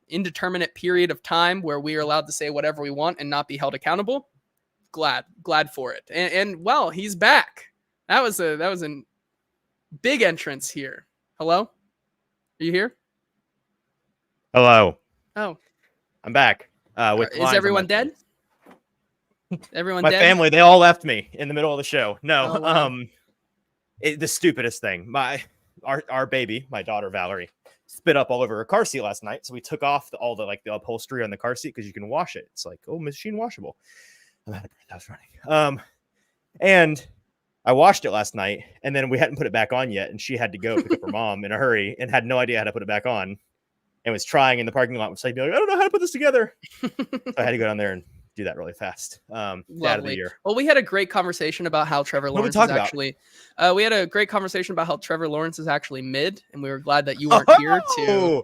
indeterminate period of time where we are allowed to say whatever we want and not be held accountable, glad for it. And well, he's back. That was a big entrance here. Hello? Are you here? Hello. Oh. I'm back. Is everyone dead? Everyone my dead? family, they all left me in the middle of the show. No. Oh, wow. The stupidest thing. Our baby, my daughter Valerie, spit up all over her car seat last night. So we took off all the upholstery on the car seat because you can wash it. It's like, machine washable. I'm out of breath. I was running. And I washed it last night, and then we hadn't put it back on yet, and she had to go pick up her mom in a hurry and had no idea how to put it back on, and was trying in the parking lot. Was like, I don't know how to put this together. So I had to go down there and do that really fast. Dad of the year. Well, we had a great conversation about how Trevor Lawrence is actually. We had a great conversation about how Trevor Lawrence is actually mid, and we were glad that you weren't here to.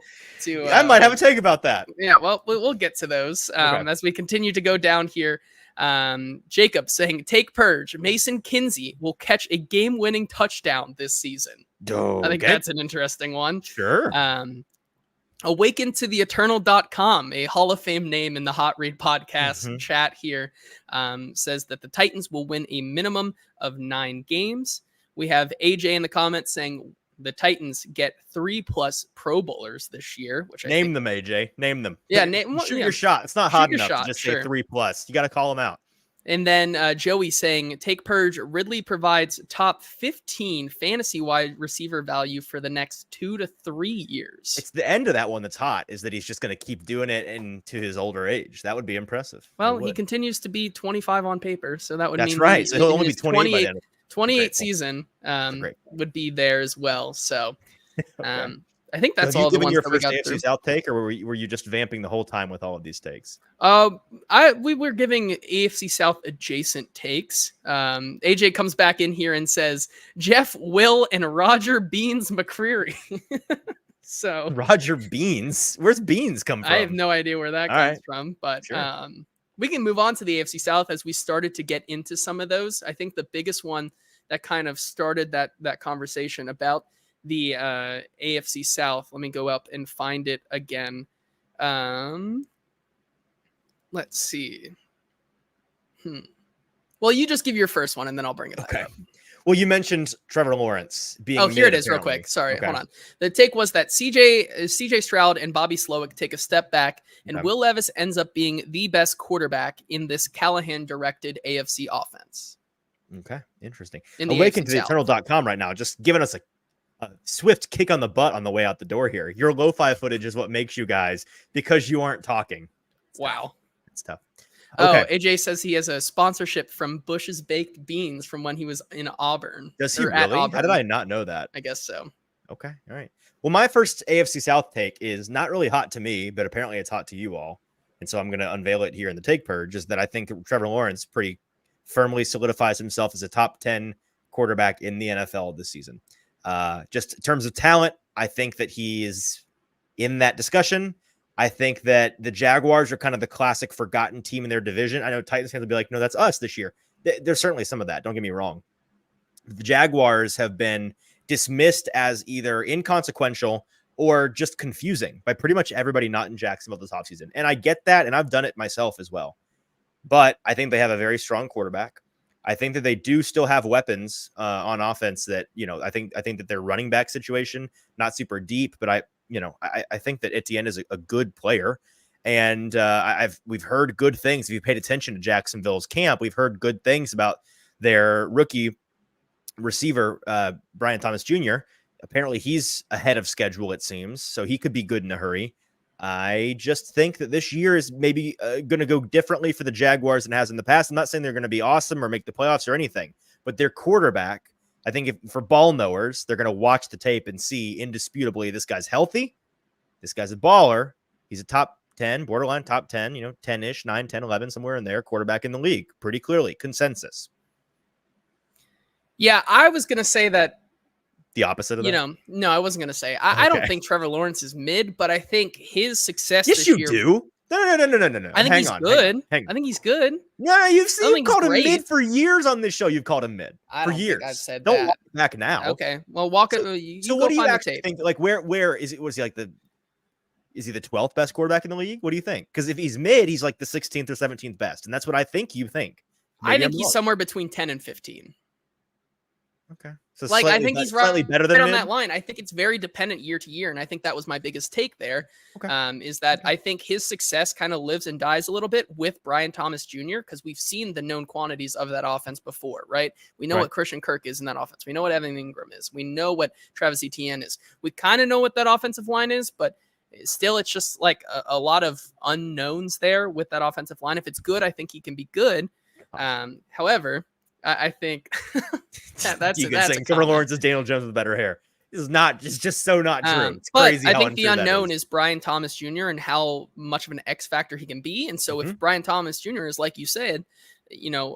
I might have a take about that. Yeah, well, we'll get to those as we continue to go down here. Jacob saying, take purge. Mason Kinsey will catch a game-winning touchdown this season. I think that's an interesting one. Sure. Awaken to the Eternal.com, a Hall of Fame name in the Hot Read podcast chat here, says that the Titans will win a minimum of 9 games. We have AJ in the comments saying the Titans get 3+ Pro Bowlers this year. Which name them, AJ. Name them. Yeah, shoot your shot. It's not hot enough to just say 3+. You got to call them out. And then Joey saying, take purge. Ridley provides top 15 fantasy wide receiver value for the next 2 to 3 years. It's the end of that one that's hot, is that he's just going to keep doing it into his older age. That would be impressive. Well, he continues to be 25 on paper, so that would mean that's right. So he'll only be 28 by then. 28 season would be there as well. So I think that's all the ones that we got through. South take, or were you just vamping the whole time with all of these takes? We were giving AFC South adjacent takes. AJ comes back in here and says Jeff, Will, and Roger Beans McCreary. So Roger Beans, where's Beans come from? I have no idea where that comes from, but sure. We can move on to the AFC South as we started to get into some of those. I think the biggest one that kind of started that conversation about the AFC South. Let me go up and find it again. Let's see. Well, you just give your first one and then I'll bring it back up. Well, you mentioned Trevor Lawrence being. Oh, here it is, real quick. Sorry, hold on. The take was that CJ Stroud and Bobby Slowick take a step back, and Will Levis ends up being the best quarterback in this Callahan-directed AFC offense. Okay, interesting. Awaken to the Eternal.com right now, just giving us a swift kick on the butt on the way out the door here. Your lo-fi footage is what makes you guys, because you aren't talking. Wow. It's tough. Okay. Oh, AJ says he has a sponsorship from Bush's Baked Beans from when he was in Auburn. Does he really? How did I not know that? I guess so. Okay. All right. Well, my first AFC South take is not really hot to me, but apparently it's hot to you all. And so I'm going to unveil it here in the take purge, is that I think Trevor Lawrence pretty firmly solidifies himself as a top 10 quarterback in the NFL this season. Just in terms of talent, I think that he is in that discussion. I think that the Jaguars are kind of the classic forgotten team in their division. I know Titans fans will be like, no, that's us this year. There's certainly some of that. Don't get me wrong. The Jaguars have been dismissed as either inconsequential or just confusing by pretty much everybody not in Jacksonville this offseason. And I get that, and I've done it myself as well. But I think they have a very strong quarterback. I think that they do still have weapons on offense that, I think that their running back situation, not super deep, but I think that Etienne is a good player. And we've heard good things. If you paid attention to Jacksonville's camp, we've heard good things about their rookie receiver, Brian Thomas Jr. Apparently he's ahead of schedule, it seems, so he could be good in a hurry. I just think that this year is maybe going to go differently for the Jaguars than it has in the past. I'm not saying they're going to be awesome or make the playoffs or anything, but their quarterback, I think for ball knowers, they're going to watch the tape and see indisputably this guy's healthy. This guy's a baller. He's a top 10, borderline top 10, 10-ish, 9, 10, 11, somewhere in there, quarterback in the league. Pretty clearly, consensus. Yeah, I was going to say that. The opposite of that? No, I wasn't going to say. I don't think Trevor Lawrence is mid, but I think his success yes, this you year. Do. No. I think he's good. I think he's good. Yeah, you've called him mid for years on this show. You've called him mid for years. I've said don't that. Walk back now. Okay, well, walk it. So what do you actually think? Like, where is it? Was he like is he the 12th best quarterback in the league? What do you think? Because if he's mid, he's like the 16th or 17th best, and that's what I think you think. Maybe I think he's somewhere between 10 and 15. Okay. So I think he's slightly better than on that line. I think it's very dependent year to year, and I think that was my biggest take there. Okay. Is that I think his success kind of lives and dies a little bit with Brian Thomas Jr. because we've seen the known quantities of that offense before, right? We know what Christian Kirk is in that offense. We know what Evan Ingram is. We know what Travis Etienne is. We kind of know what that offensive line is, but still, it's just like a lot of unknowns there with that offensive line. If it's good, I think he can be good. However, I think that's saying Trevor Lawrence is Daniel Jones with better hair. This is not just so not true. It's but crazy. I think the unknown is Brian Thomas Jr. and how much of an X factor he can be. And so if Brian Thomas Jr. is, like you said,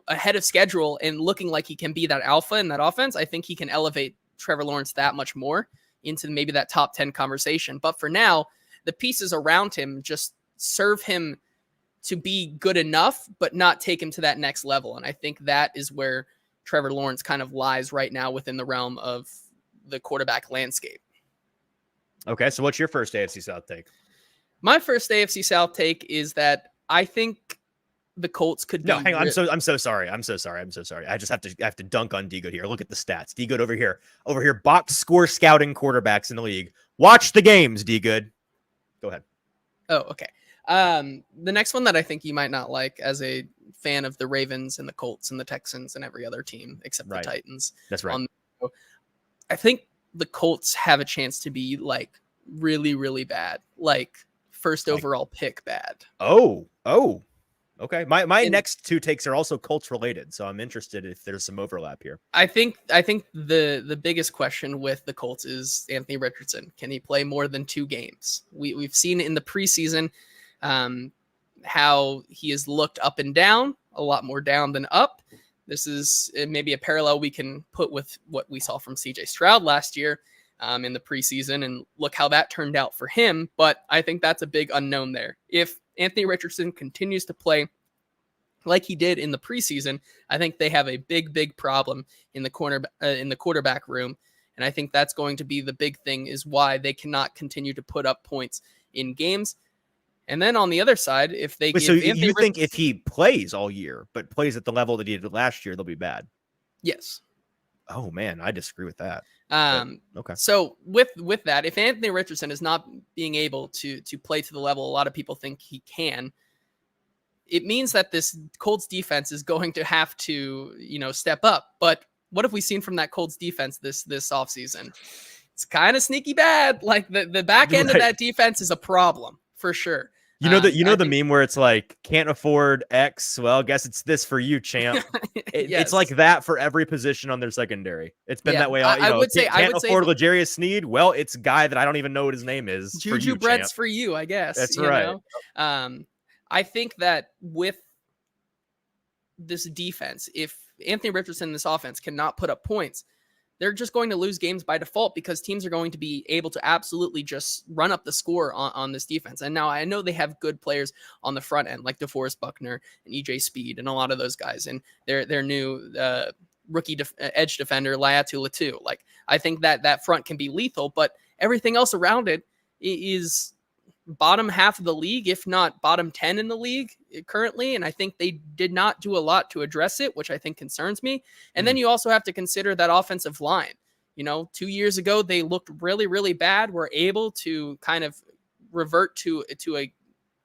ahead of schedule and looking like he can be that alpha in that offense, I think he can elevate Trevor Lawrence that much more into maybe that top 10 conversation. But for now, the pieces around him just serve him to be good enough, but not take him to that next level. And I think that is where Trevor Lawrence kind of lies right now within the realm of the quarterback landscape. Okay, so what's your first AFC South take? My first AFC South take is that I think the Colts could be... No, hang on. I'm so sorry. I just have to dunk on D-Good here. Look at the stats. D-Good over here, box score scouting quarterbacks in the league. Watch the games, D-Good. Go ahead. Oh, okay. The next one that I think you might not like as a fan of the Ravens and the Colts and the Texans and every other team except the Titans. That's right. I think the Colts have a chance to be like really, really bad, like first overall pick bad. Oh, okay. My next two takes are also Colts related, so I'm interested if there's some overlap here. I think the biggest question with the Colts is Anthony Richardson. Can he play more than 2 games? We've seen in the preseason how he has looked up and down, a lot more down than up. This is maybe a parallel we can put with what we saw from CJ Stroud last year in the preseason, and look how that turned out for him. But I think that's a big unknown there. If Anthony Richardson continues to play like he did in the preseason, I think they have a big problem in the quarterback room. And I think that's going to be the big thing, is why they cannot continue to put up points in games. And then on the other side, if they you think if he plays all year, but plays at the level that he did last year, they'll be bad? Yes. Oh man, I disagree with that. Okay. So with that, if Anthony Richardson is not being able to play to the level a lot of people think he can, it means that this Colts defense is going to have to, step up. But what have we seen from that Colts defense this offseason? It's kind of sneaky bad. Like the back end of that defense is a problem for sure. The meme where it's like, can't afford X. Well, guess it's this for you, champ. It's like Yes. that for every position on their secondary. It's been Yeah, that way. All, I would say can't afford L'Jarius Sneed. Well, it's a guy that I don't even know what his name is. For Juju you, breads champ. for you, I guess. That's you right. know? I think that with this defense, if Anthony Richardson in this offense cannot put up points, they're just going to lose games by default because teams are going to be able to absolutely just run up the score on this defense. And now I know they have good players on the front end, like DeForest Buckner and EJ Speed and a lot of those guys. And their new rookie edge defender, Laiatu Latu. Like, I think that front can be lethal, but everything else around it is bottom half of the league, if not bottom 10 in the league currently. And I think they did not do a lot to address it, which I think concerns me. And then you also have to consider that offensive line. 2 years ago, they looked really, really bad. Were able to kind of revert to a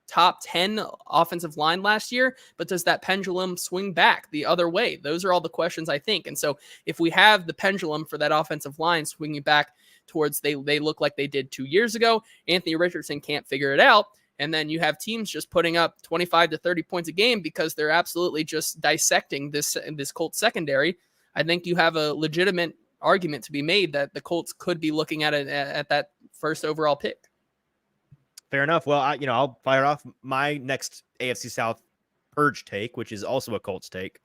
top 10 offensive line last year, but does that pendulum swing back the other way? Those are all the questions, I think. And so if we have the pendulum for that offensive line swinging back towards they look like they did 2 years ago, Anthony Richardson can't figure it out. And then you have teams just putting up 25 to 30 points a game because they're absolutely just dissecting this Colts secondary. I think you have a legitimate argument to be made that the Colts could be looking at it at that first overall pick. Fair enough. Well, I'll fire off my next AFC South purge take, which is also a Colts take.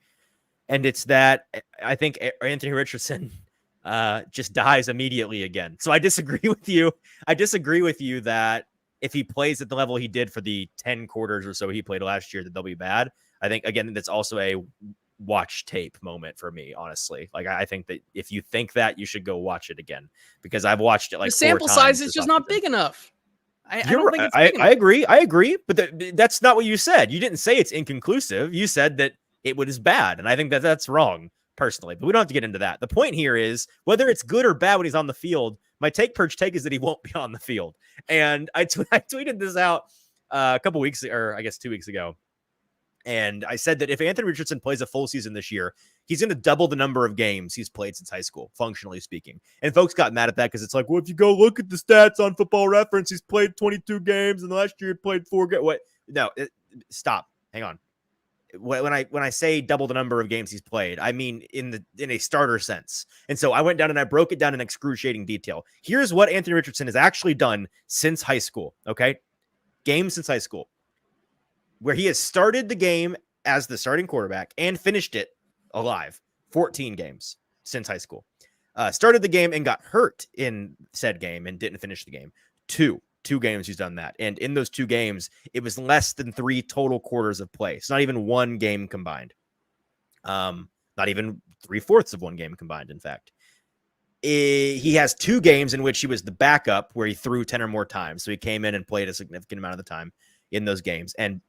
And it's that I think Anthony Richardson just dies immediately again. So I disagree with you. I disagree with you that if he plays at the level he did for the 10 quarters or so he played last year, that they'll be bad. I think, again, that's also a watch tape moment for me, honestly. Like, I think that if you think that, you should go watch it again, because I've watched it like the sample size is just not big enough. I don't think it's big enough. I agree. But that's not what you said. You didn't say it's inconclusive. You said that it was bad. And I think that that's wrong, personally. But we don't have to get into that. The point here is whether it's good or bad when he's on the field, my purge take is that he won't be on the field. And I tweeted this out a couple weeks, or I guess 2 weeks ago. And I said that if Anthony Richardson plays a full season this year, he's going to double the number of games he's played since high school, functionally speaking. And folks got mad at that because it's like, well, if you go look at the stats on Football Reference, he's played 22 games, and last year he played 4 games. What? No, stop. Hang on. When I say double the number of games he's played, I mean in a starter sense. And so I went down and I broke it down in excruciating detail. Here's what Anthony Richardson has actually done since high school. Okay, games since high school, where he has started the game as the starting quarterback and finished it alive. 14 games since high school. Started the game and got hurt in said game and didn't finish the game. Two games he's done that. And in those 2 games, it was less than 3 total quarters of play. It's not even 1 game combined. Not even 3/4 of 1 game combined, in fact. He has 2 games in which he was the backup where he threw 10 or more times. So he came in and played a significant amount of the time in those games. And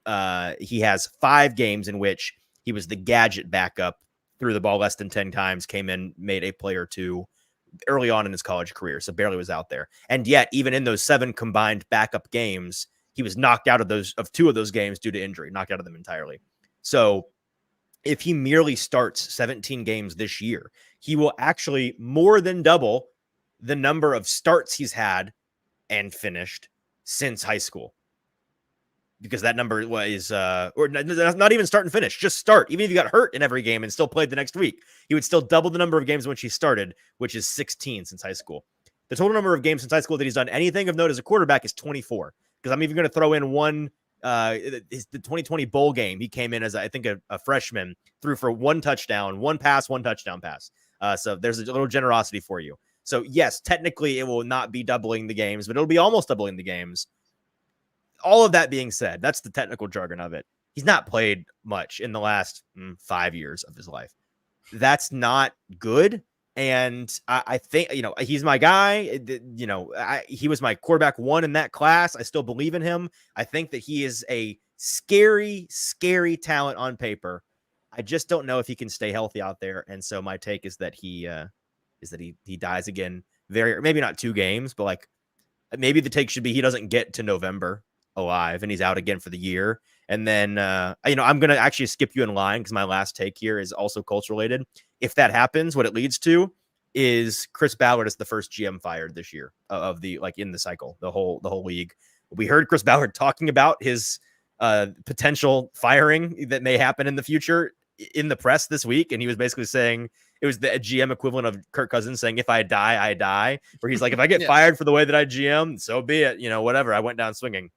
he has 5 games in which he was the gadget backup, threw the ball less than 10 times, came in, made a play or 2 early on in his college career. So barely was out there. And yet, even in those 7 combined backup games, he was knocked out of 2 of those games due to injury, knocked out of them entirely. So if he merely starts 17 games this year, he will actually more than double the number of starts he's had and finished since high school. Because that number was, or not even start and finish, just start. Even if you got hurt in every game and still played the next week, he would still double the number of games in which he started, which is 16 since high school. The total number of games since high school that he's done anything of note as a quarterback is 24. Because I'm even going to throw in one, the 2020 bowl game. He came in as, I think, a freshman, threw for 1 touchdown, 1 pass, 1 touchdown pass. So there's a little generosity for you. So yes, technically it will not be doubling the games, but it'll be almost doubling the games. All of that being said, that's the technical jargon of it. He's not played much in the last 5 years of his life. That's not good. And I think, he's my guy. He was my quarterback 1 in that class. I still believe in him. I think that he is a scary, scary talent on paper. I just don't know if he can stay healthy out there. And so my take is that he dies again. Maybe not 2 games, but like maybe the take should be he doesn't get to November alive and he's out again for the year. And then I'm gonna actually skip you in line because my last take here is also Colts related. If that happens, what it leads to is Chris Ballard is the first GM fired this year of the, like, in the cycle, the whole league. We heard Chris Ballard talking about his potential firing that may happen in the future in the press this week. And he was basically saying it was the GM equivalent of Kirk Cousins saying, if I die, I die. Where he's like, if I get fired for the way that I GM, so be it. Whatever. I went down swinging.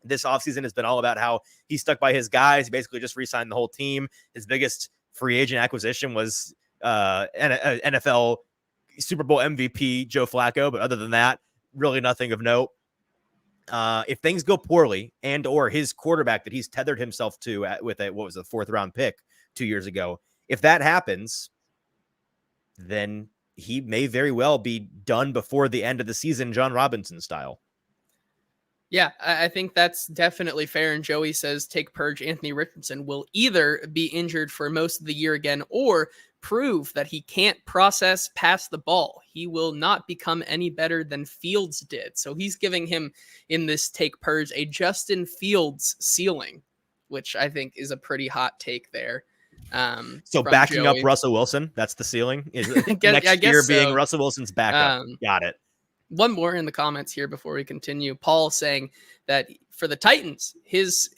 This offseason has been all about how he stuck by his guys. He basically just re-signed the whole team. His biggest free agent acquisition was NFL Super Bowl MVP Joe Flacco. But other than that, really nothing of note. If things go poorly and or his quarterback that he's tethered himself to with a 4th round pick 2 years ago, if that happens, then he may very well be done before the end of the season, John Robinson style. Yeah, I think that's definitely fair. And Joey says, take Purge. Anthony Richardson will either be injured for most of the year again or prove that he can't pass the ball. He will not become any better than Fields did. So he's giving him in this take Purge a Justin Fields ceiling, which I think is a pretty hot take there. So backing Joey up Russell Wilson, that's the ceiling. Is next year being Russell Wilson's backup. Got it. One more in the comments here before we continue. Paul saying that for the Titans, his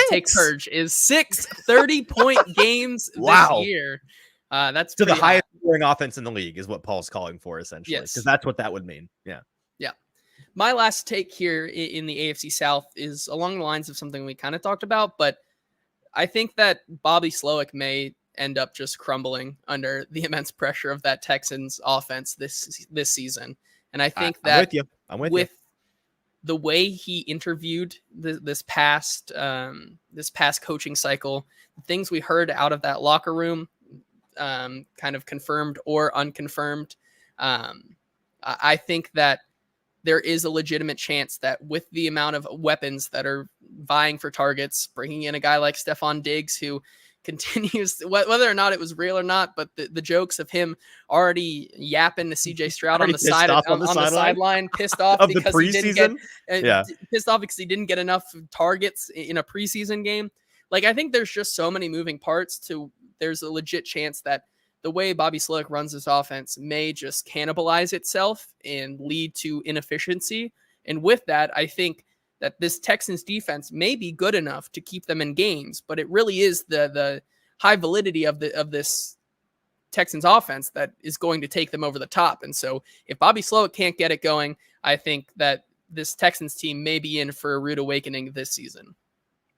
take Purge is 6 30-point games this year. That's to the highest scoring offense in the league is what Paul's calling for, essentially. Yes, because that's what that would mean. Yeah. My last take here in the AFC South is along the lines of something we kind of talked about, but I think that Bobby Slowick may end up just crumbling under the immense pressure of that Texans offense this season. And I think that I'm with you. The way he interviewed this past coaching cycle, the things we heard out of that locker room, kind of confirmed or unconfirmed, I think that there is a legitimate chance that with the amount of weapons that are vying for targets, bringing in a guy like Stephon Diggs, who continues, whether or not it was real or not, but the jokes of him already yapping to CJ Stroud on the sideline, pissed off because he didn't get enough targets in a preseason game. Like, I think there's just so many moving parts there's a legit chance that the way Bobby Slowick runs this offense may just cannibalize itself and lead to inefficiency. And with that, I think that this Texans defense may be good enough to keep them in games, but it really is the high validity of this Texans offense that is going to take them over the top. And so if Bobby Slowick can't get it going, I think that this Texans team may be in for a rude awakening this season.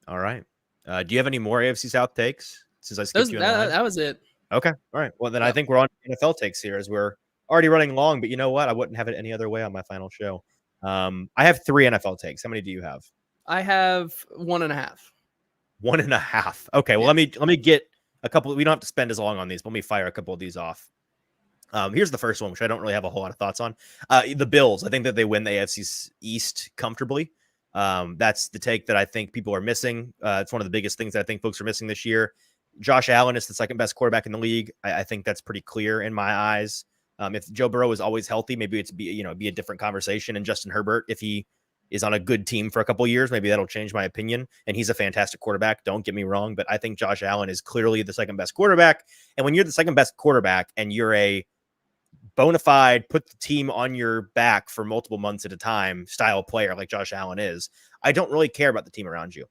All right. Do you have any more AFC South takes since I skipped you? That was it. Okay. All right. Well, then I think we're on NFL takes here as we're already running long, but you know what? I wouldn't have it any other way on my final show. I have 3 NFL takes. How many do you have? I have 1.5. 1.5. Okay. Well, let me get a couple. We don't have to spend as long on these, but let me fire a couple of these off. Here's the first one, which I don't really have a whole lot of thoughts on. The Bills. I think that they win the AFC East comfortably. That's the take that I think people are missing. It's one of the biggest things that I think folks are missing this year. Josh Allen is the second best quarterback in the league. I think that's pretty clear in my eyes. If Joe Burrow is always healthy, maybe be a different conversation. And Justin Herbert, if he is on a good team for a couple of years, maybe that'll change my opinion. And he's a fantastic quarterback. Don't get me wrong, but I think Josh Allen is clearly the second best quarterback. And when you're the second best quarterback and you're a bona fide, put the team on your back for multiple months at a time style player like Josh Allen is, I don't really care about the team around you.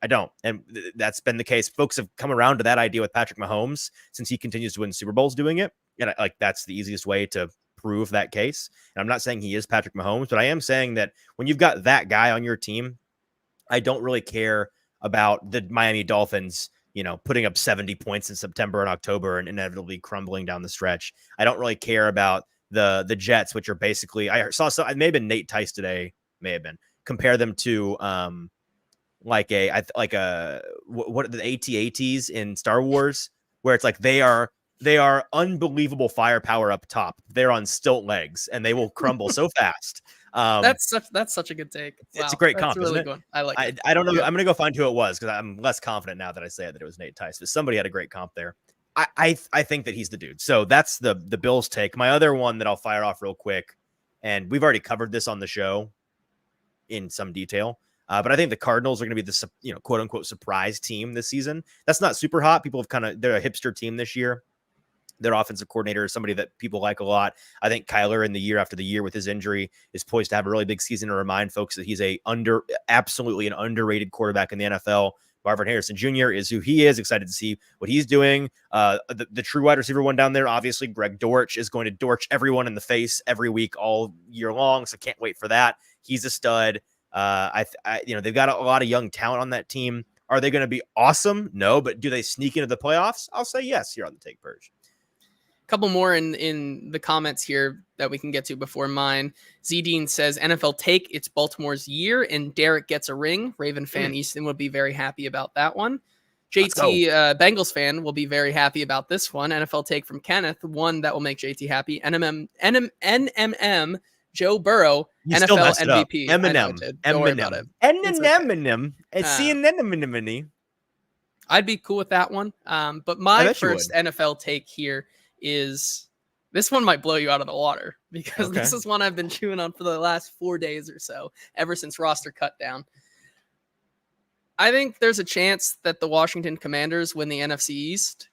I don't. And that's been the case. Folks have come around to that idea with Patrick Mahomes since he continues to win Super Bowls doing it. And that's the easiest way to prove that case. And I'm not saying he is Patrick Mahomes, but I am saying that when you've got that guy on your team, I don't really care about the Miami Dolphins, putting up 70 points in September and October and inevitably crumbling down the stretch. I don't really care about the Jets, which are basically, I saw it may have been Nate Tice today, compare them to what the AT-ATs in Star Wars, where it's like they are unbelievable firepower up top. They're on stilt legs and they will crumble so fast. That's such a good take. Wow, it's a great comp, really isn't it? good. I like it. I don't know. Yeah. I'm going to go find who it was because I'm less confident now that I say it that it was Nate Tice, but somebody had a great comp there. I think that he's the dude. So that's the Bills take. My other one that I'll fire off real quick, and we've already covered this on the show in some detail. But I think the Cardinals are going to be the quote unquote surprise team this season. That's not super hot. People have they're a hipster team this year. Their offensive coordinator is somebody that people like a lot. I think Kyler, in the year after the year with his injury, is poised to have a really big season, to remind folks that he's absolutely an underrated quarterback in the NFL. Marvin Harrison Jr. is who he is. Excited to see what he's doing. The true wide receiver one down there, obviously, Greg Dortch, is going to Dortch everyone in the face every week all year long. So can't wait for that. He's a stud. They've got a lot of young talent on that team. Are they going to be awesome? No, but do they sneak into the playoffs? I'll say yes here on the Take Purge. Couple more in the comments here that we can get to before mine. Z Dean says NFL take, it's Baltimore's year and Derek gets a ring. Raven fan Easton would be very happy about that one. JT Bengals fan will be very happy about this one. NFL take from Kenneth, one that will make JT happy. NMM Joe Burrow, You NFL MVP. Eminem. I'd be cool with that one. But my first NFL take here is, this one might blow you out of the water, because this is one I've been chewing on for the last 4 days or so, ever since roster cut down. I think there's a chance that the Washington Commanders win the NFC East.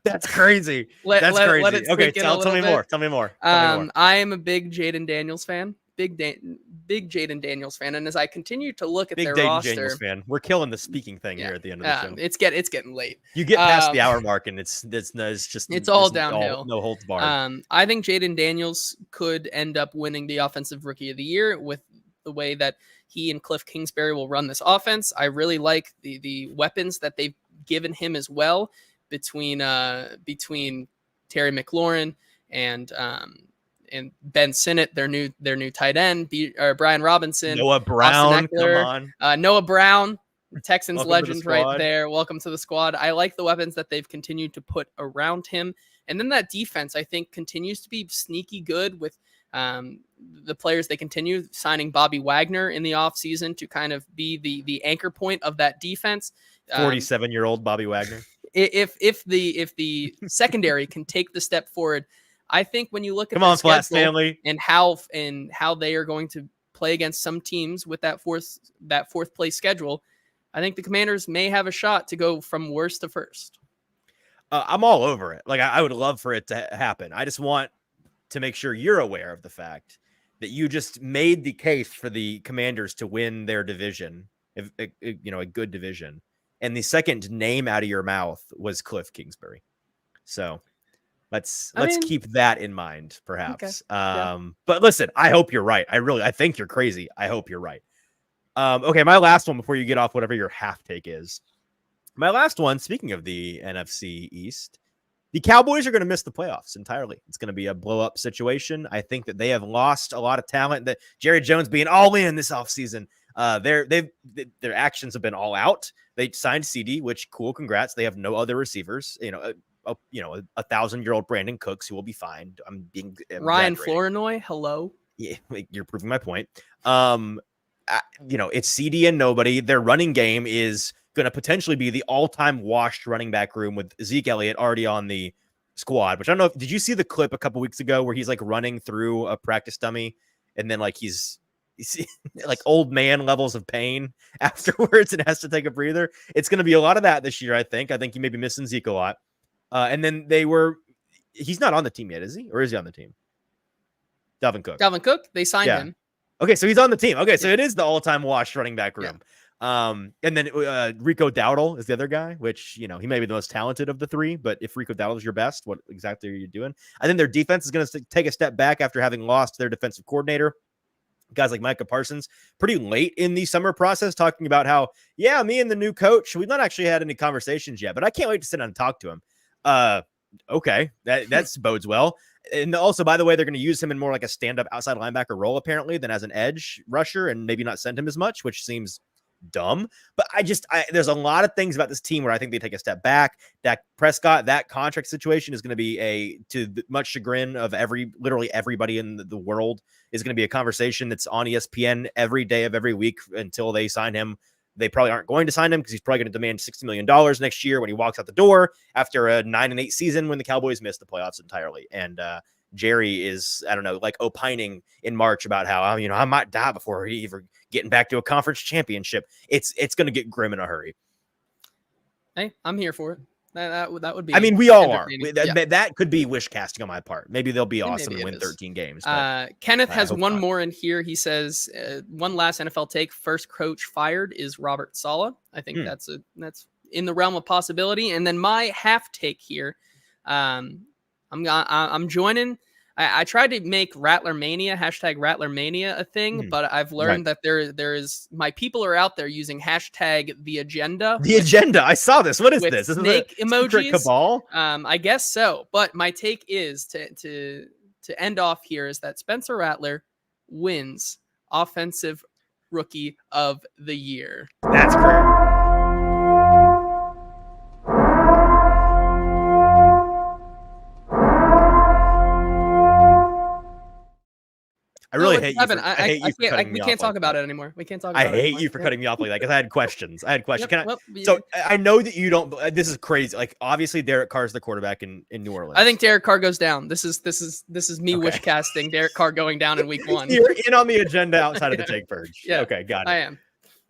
That's crazy. That's crazy. Okay, tell me more. Tell me more. I am a big Jaden Daniels fan. Big Jaden Daniels fan, and as I continue to look at their roster, Daniels fan, we're killing the speaking thing here at the end of the show. It's getting late. You get past the hour mark, and it's all downhill. No holds barred. I think Jaden Daniels could end up winning the Offensive Rookie of the Year with the way that he and Cliff Kingsbury will run this offense. I really like the weapons that they've given him as well, between Terry McLaurin and Ben Sinnott, their new tight end, Brian Robinson, Noah Brown, come on, Noah Brown, Texans legend right there. Welcome to the squad. I like the weapons that they've continued to put around him, and then that defense I think continues to be sneaky good with the players. They continue signing Bobby Wagner in the offseason to kind of be the anchor point of that defense. 47-year-old Bobby Wagner. If the secondary can take the step forward, I think when you look at Flat Stanley, and how they are going to play against some teams with that fourth place schedule, I think the Commanders may have a shot to go from worst to first. I'm all over it. Like, I would love for it to happen. I just want to make sure you're aware of the fact that you just made the case for the Commanders to win their division, a good division. And the second name out of your mouth was Cliff Kingsbury. So let's keep that in mind, perhaps. Okay. But listen, I hope you're right. I think you're crazy. I hope you're right. Okay, my last one before you get off whatever your half take is. My last one, speaking of the NFC East, the Cowboys are going to miss the playoffs entirely. It's going to be a blow-up situation. I think that they have lost a lot of talent. That Jerry Jones being all in this offseason, their actions have been all out. They signed CD, which cool, congrats. They have no other receivers. A 1,000-year-old Brandon Cooks who will be fine. I'm Ryan Flournoy. Hello. Yeah, you're proving my point. It's CD and nobody. Their running game is going to potentially be the all-time washed running back room with Zeke Elliott already on the squad, which I don't know. Did you see the clip a couple weeks ago where he's like running through a practice dummy and then like he's like old man levels of pain afterwards and has to take a breather? It's going to be a lot of that this year. I think you may be missing Zeke a lot. And then he's not on the team yet, is he? Or is he on the team? Dalvin Cook. They signed him. Okay. So he's on the team. Okay. So it is the all-time washed running back room. Yeah. And then Rico Dowdle is the other guy, which, he may be the most talented of the three, but if Rico Dowdle is your best, what exactly are you doing? I think their defense is going to take a step back after having lost their defensive coordinator. Guys like Micah Parsons pretty late in the summer process talking about how, me and the new coach, we've not actually had any conversations yet, but I can't wait to sit down and talk to him. Okay. That's bodes well. And also, by the way, they're going to use him in more like a stand-up outside linebacker role, apparently, than as an edge rusher, and maybe not send him as much, which seems dumb. But there's a lot of things about this team where I think they take a step back. Dak Prescott, that contract situation is going to be to the much chagrin of literally everybody in the world, is going to be a conversation that's on ESPN every day of every week until they sign him. They probably aren't going to sign him because he's probably going to demand $60 million next year when he walks out the door after a 9-8 season when the Cowboys missed the playoffs entirely. And Jerry is, I don't know, like opining in March about how, I might die before he ever getting back to a conference championship. It's going to get grim in a hurry. Hey, I'm here for it. That would be. I mean, we all are. entertaining. That could be wish casting on my part. Maybe they'll be awesome and maybe it win is. 13 games. But Kenneth I has hope one not. more in here. He says, one last NFL take. First coach fired is Robert Saleh. I think that's in the realm of possibility. And then my half take here. I'm joining. I tried to make Rattler Mania, #RattlerMania a thing, but I've learned that there is my people are out there using #the agenda. The agenda. I saw this. What is this? Is snake it emojis? Cabal? I guess so. But my take is to end off here is that Spencer Rattler wins Offensive Rookie of the Year. That's great. I really hate you. We can't talk about it anymore. We can't talk about it. I hate you for cutting me off like that because I had questions. Yep, So I know that you don't. This is crazy. Like obviously, Derek Carr's the quarterback in New Orleans. I think Derek Carr goes down. This is me wish casting Derek Carr going down in week 1. You're in on the agenda outside of the take purge. Yeah. Okay, got it. I am.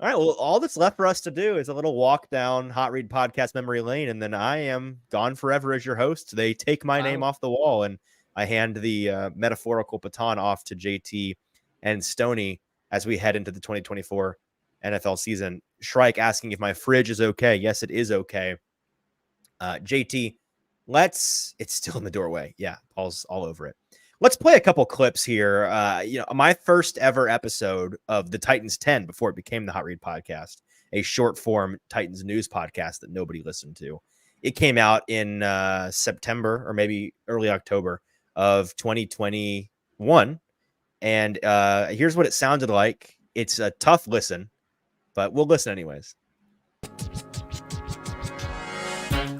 All right. Well, all that's left for us to do is a little walk down Hot Read Podcast memory lane, and then I am gone forever as your host. They take my name off the wall, and I hand the metaphorical baton off to JT and Stoney as we head into the 2024 NFL season. Shrike asking if my fridge is okay. Yes, it is okay. JT, it's still in the doorway. Yeah, Paul's all over it. Let's play a couple clips here. My first ever episode of the Titans 10 before it became the Hot Read Podcast, a short form Titans news podcast that nobody listened to. It came out in September or maybe early October of 2021. And here's what it sounded like. It's a tough listen, but we'll listen anyways.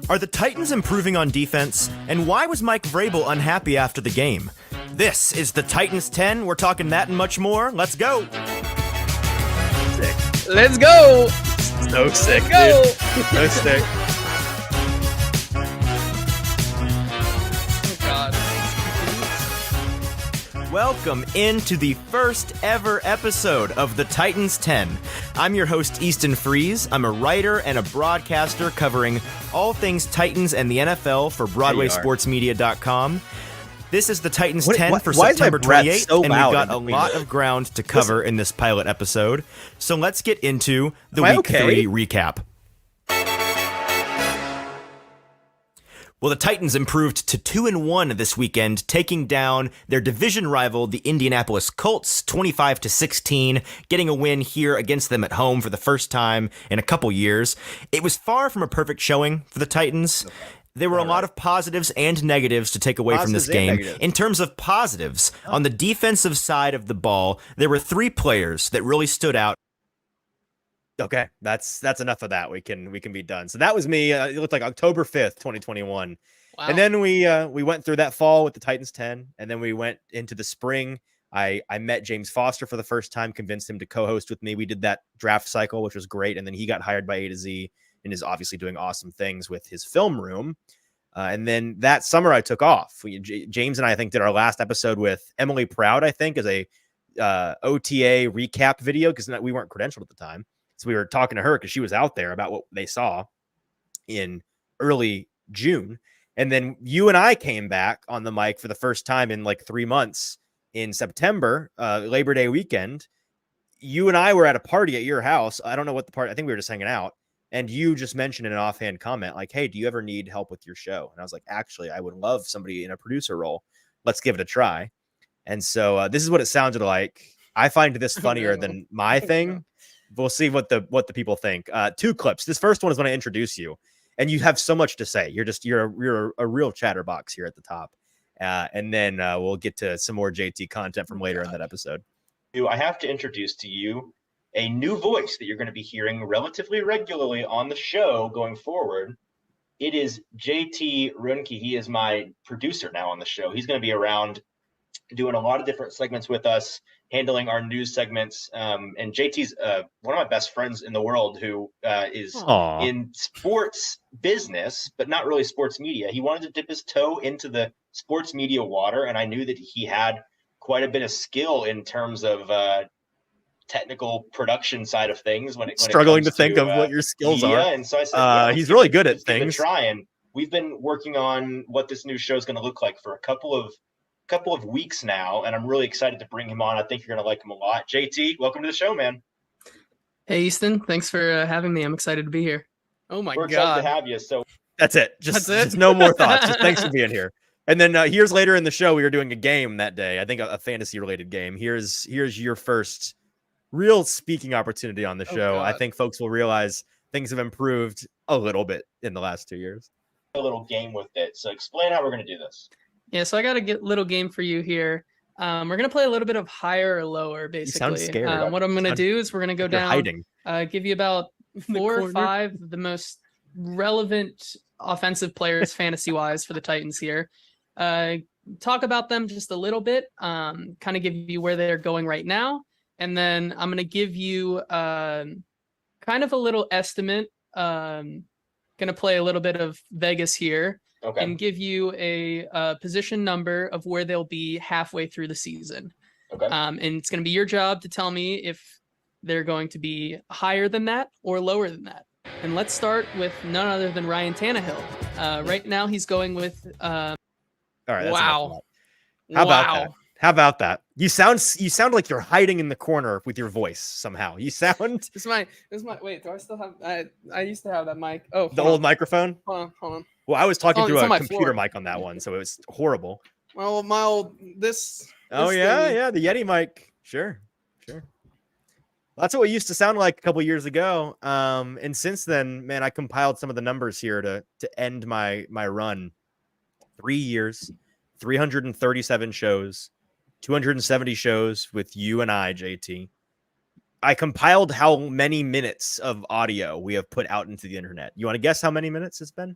Are the Titans improving on defense? And why was Mike Vrabel unhappy after the game? This is the Titans 10. We're talking that and much more. Let's go. Sick. Let's go. So sick, go. Dude. So sick. Welcome into the first ever episode of the Titans 10. I'm your host, Easton Freeze. I'm a writer and a broadcaster covering all things Titans and the NFL for BroadwaySportsMedia.com. This is the Titans 10 for September 28th, and we've got a lot of ground to cover in this pilot episode. So let's get into the Week 3 recap. Well, the Titans improved to 2-1 this weekend, taking down their division rival, the Indianapolis Colts, 25-16, getting a win here against them at home for the first time in a couple years. It was far from a perfect showing for the Titans. There were a lot of positives and negatives to take away from this game. In terms of positives, on the defensive side of the ball, there were 3 players that really stood out. Okay, that's enough of that. We can be done. So that was me. It looked like October 5th, 2021. Wow. And then we went through that fall with the Titans 10, and then we went into the spring. I met James Foster for the first time, convinced him to co-host with me. We did that draft cycle, which was great, and then he got hired by A to Z and is obviously doing awesome things with his film room. And then that summer I took off. James and I think did our last episode with Emily Proud, I think, as a OTA recap video because we weren't credentialed at the time. So we were talking to her because she was out there about what they saw in early June. And then you and I came back on the mic for the first time in like 3 months in September, Labor Day weekend. You and I were at a party at your house. I don't know what the party, I think we were just hanging out. And you just mentioned in an offhand comment, like, hey, do you ever need help with your show? And I was like, actually, I would love somebody in a producer role. Let's give it a try. And so this is what it sounded like. I find this funnier than my thing. We'll see what the people think. 2 clips. This first one is when I introduce you, and you have so much to say. You're a real chatterbox here at the top. And then we'll get to some more JT content from later in that episode. I have to introduce to you a new voice that you're going to be hearing relatively regularly on the show going forward. It is JT Ruhnke. He is my producer now on the show. He's going to be around doing a lot of different segments with us, handling our news segments. And JT's one of my best friends in the world who is in sports business, but not really sports media. He wanted to dip his toe into the sports media water, and I knew that he had quite a bit of skill in terms of technical production side of things. When it struggling comes to think of what your skills media. are. And so I said, he's really good at things. Give it a try. And we've been working on what this new show is going to look like for a couple of weeks now, and I'm really excited to bring him on. I think you're going to like him a lot. JT, welcome to the show, man. Hey, Easton, thanks for having me. I'm excited to be here. Oh my We're excited God. to have you. So That's it. Just no more thoughts. Just thanks for being here. And then years later in the show, we were doing a game that day. I think a fantasy related game. Here's your first real speaking opportunity on the show. I think folks will realize things have improved a little bit in the last 2 years. a little game with it. So explain how we're going to do this. Yeah, so I got a little game for you here. We're going to play a little bit of higher or lower, basically. You sound scared. What I'm going to do is we're going to go down, hiding. Give you about 4 or 5 of the most relevant offensive players fantasy-wise for the Titans here. Talk about them just a little bit, kind of give you where they're going right now. And then I'm going to give you kind of a little estimate. Going to play a little bit of Vegas here. Okay. And give you a position number of where they'll be halfway through the season. Okay. And it's going to be your job to tell me if they're going to be higher than that or lower than that. And let's start with none other than Ryan Tannehill. Right now, he's going with. All right. That's Wow. How about that? How about that? You sound like you're hiding in the corner with your voice somehow. You sound. This is my. Wait, do I still have? I used to have that mic. Oh, The old microphone. Hold on. Well, I was talking through it's a on my computer floor. mic on that one, so it was horrible. Well, my old this. Oh this yeah, thing- yeah, the Yeti mic. Sure. That's what we used to sound like a couple years ago. And since then, man, I compiled some of the numbers here to end my run. 3 years, 337 shows, 270 shows with you and I, JT. I compiled how many minutes of audio we have put out into the internet. You want to guess how many minutes it's been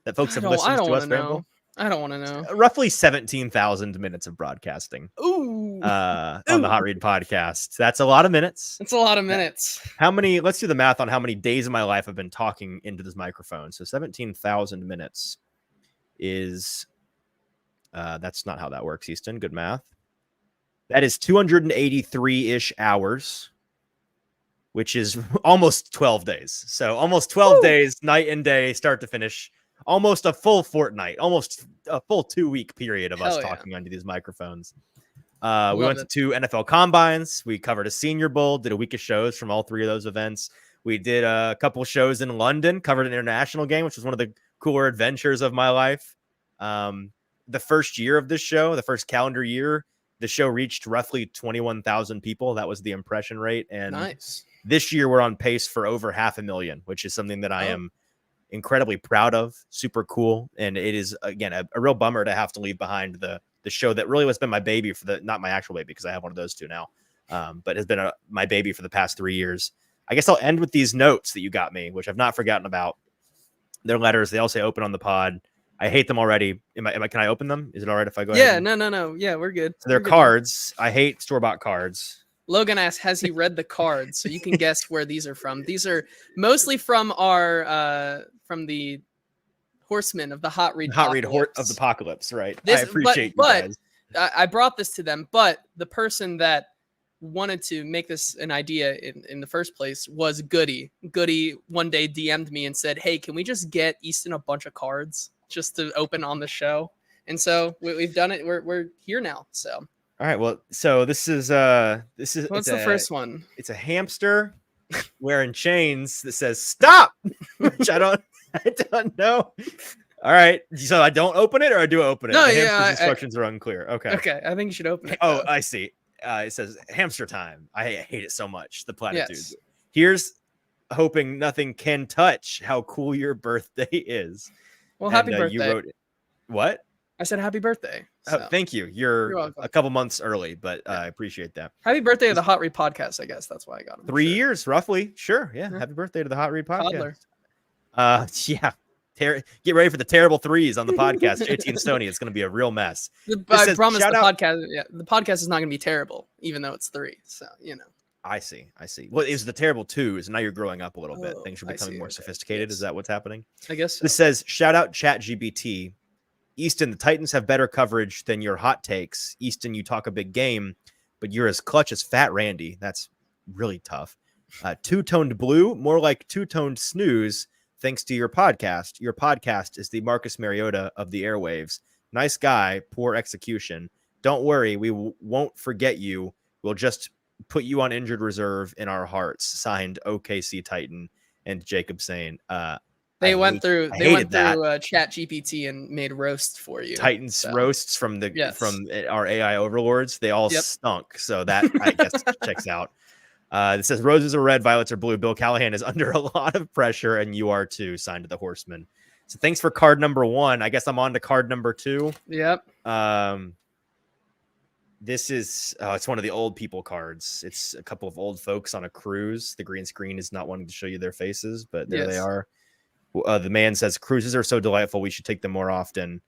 that folks have listened to us ramble? I don't want to know. Roughly 17,000 minutes of broadcasting. Ooh. On the Hot Read podcast. That's a lot of minutes. That's a lot of minutes. How many? Let's do the math on how many days of my life I've been talking into this microphone. So 17,000 minutes is that's not how that works, Easton. Good math. That is 283-ish hours, which is almost 12 days. So almost 12 days, night and day, start to finish. Almost a full fortnight, almost a full 2-week period of us talking onto these microphones. We went to 2 NFL combines. We covered a Senior Bowl, did a week of shows from all 3 of those events. We did a couple of shows in London, covered an international game, which was one of the cooler adventures of my life. The first year of this show, the first calendar year, the show reached roughly 21,000 people. That was the impression rate. And nice. This year we're on pace for over 500,000, which is something that I am incredibly proud of. Super cool. And it is, again, a real bummer to have to leave behind the show that really has been my baby for not my actual baby, because I have one of those 2 now, but has been my baby for the past 3 years. I guess I'll end with these notes that you got me, which I've not forgotten about. They're letters. They all say open on the pod. I hate them already. Can I open them? Is it all right if I go ahead? Yeah, no. Yeah, we're good. So they're We're good. cards. I hate store-bought cards. Logan asks, has he read the cards? So you can guess where these are from. These are mostly from from the Horsemen of the Hot Read. Hot Read of the Apocalypse, right? This, I appreciate you guys. I brought this to them, but the person that wanted to make this an idea in the first place was Goody. Goody one day DM'd me and said, hey, can we just get Easton a bunch of cards just to open on the show? And so we've done it. We're here now. So all right. Well, so this is what's the first one? It's a hamster wearing chains that says stop, which I don't know. All right. So I don't open it, or I do open it? No, the yeah. Instructions are unclear. Okay. Okay. I think you should open it. Oh, though. I see. It says hamster time. I hate it so much. The platitudes. Yes. Here's hoping nothing can touch how cool your birthday is. Well, happy birthday. You wrote it. What? I said happy birthday. So. Oh, thank you. You're welcome. a couple months early, but I appreciate that. Happy birthday to the Hot Read podcast. I guess that's why I got him. 3 years, roughly. Sure. Yeah. Happy birthday to the Hot Read podcast. Toddler. Yeah. Get ready for the terrible 3s on the podcast. JT and Stoney. It's going to be a real mess. I promise the podcast. Yeah, the podcast is not going to be terrible, even though it's 3. So I see. Well, it was the terrible 2s. Now you're growing up a little bit. Oh, Things are I becoming see. more Okay. sophisticated. Yes. Is that what's happening? I guess so. This says, shout out ChatGPT. Easton, the Titans have better coverage than your hot takes. Easton, you talk a big game, but you're as clutch as Fat Randy. That's really tough. Two-toned blue, more like two-toned snooze. Thanks to your podcast. Your podcast is the Marcus Mariota of the airwaves. Nice guy, poor execution. Don't worry, we won't forget you. We'll just put you on injured reserve in our hearts. Signed, OKC Titan. And Jacob saying, they went through Chat GPT and made roasts for you. Titans roasts from our AI overlords. They all stunk. So that I guess checks out. It says roses are red, violets are blue. Bill Callahan is under a lot of pressure, and you are too. Signed to the Horseman. So thanks for card number 1. I guess I'm on to card number 2. Yep. This is it's one of the old people cards. It's a couple of old folks on a cruise. The green screen is not wanting to show you their faces, but there they are. The man says cruises are so delightful. We should take them more often.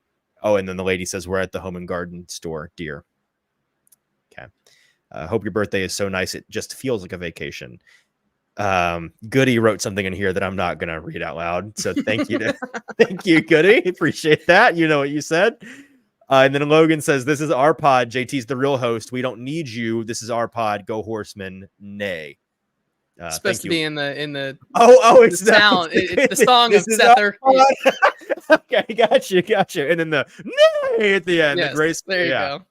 Oh, and then the lady says we're at the Home and Garden store, dear. Okay. Hope your birthday is so nice. It just feels like a vacation. Goody wrote something in here that I'm not going to read out loud. So thank you. Thank you, Goody. Appreciate that. You know what you said. And then Logan says, this is our pod. JT's the real host. We don't need you. This is our pod. Go Horseman. Nay. Supposed to be in the it's the sound. It's the song of Sether. Okay, gotcha. And then the nay at the end. Yes, the grace. There you go.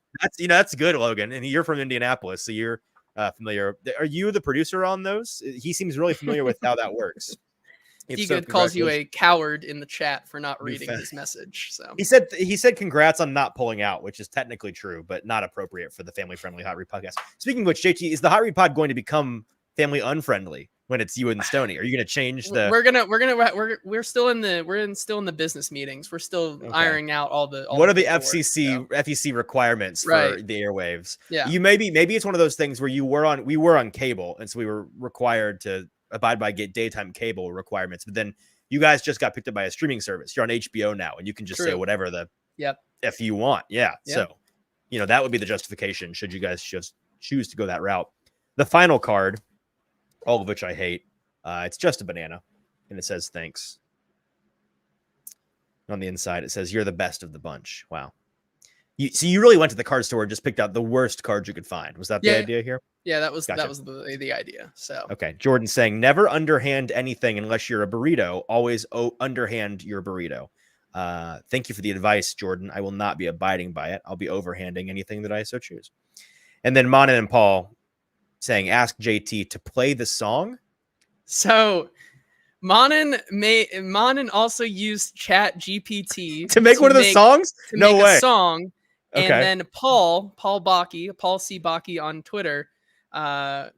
That's good, Logan. And you're from Indianapolis, so you're familiar. Are you the producer on those? He seems really familiar with how that works. He calls you a coward in the chat for not reading his message. So he said congrats on not pulling out, which is technically true, but not appropriate for the family friendly Hot Read podcast. Speaking of which, JT, is the Hot Read pod going to become family unfriendly when it's you and Stoney? Are you going to change the? We're still in the business meetings. We're still ironing out all the. What are the FCC requirements for the airwaves? Yeah, maybe it's one of those things where we were on cable, and so we were required to abide by daytime cable requirements. But then you guys just got picked up by a streaming service. You're on HBO now, and you can just say whatever the if you want. Yeah. So that would be the justification should you guys just choose to go that route. The final card, all of which I hate, it's just a banana, and it says thanks. On the inside, it says you're the best of the bunch. Wow. So you really went to the card store and just picked out the worst cards you could find. Was that the idea here? Yeah, that was the idea. So okay, Jordan saying never underhand anything unless you're a burrito. Always underhand your burrito. Thank you for the advice, Jordan. I will not be abiding by it. I'll be overhanding anything that I so choose. And then Manan and Paul saying ask JT to play the song. So Manan also used Chat GPT to make one of the songs. No way. A song. Okay. And then Paul C. Baki on Twitter, kind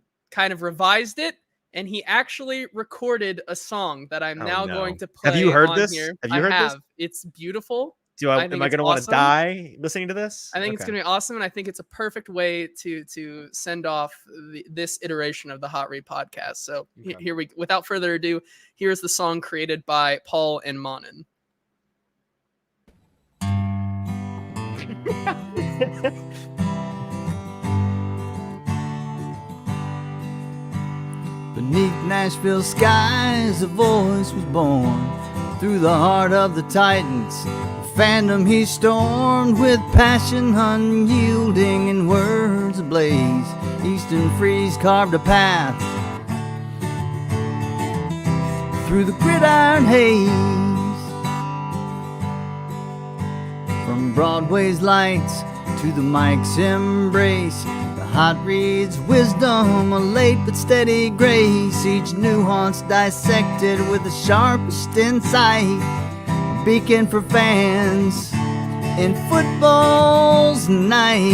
of revised it, and he actually recorded a song that I'm going to play. Have you heard on this? Here. Have you heard this? It's beautiful. Am I going to want to die listening to this? I think it's going to be awesome, and I think it's a perfect way to send off this iteration of the Hot Read podcast. So without further ado, here's the song created by Paul and Manan. Beneath Nashville skies, a voice was born through the heart of the Titans. Fandom he stormed with passion unyielding and words ablaze. Easton Freeze carved a path through the gridiron haze. From Broadway's lights to the mic's embrace, the Hot Read's wisdom, a late but steady grace. Each nuance dissected with the sharpest insight, beacon for fans in football's night.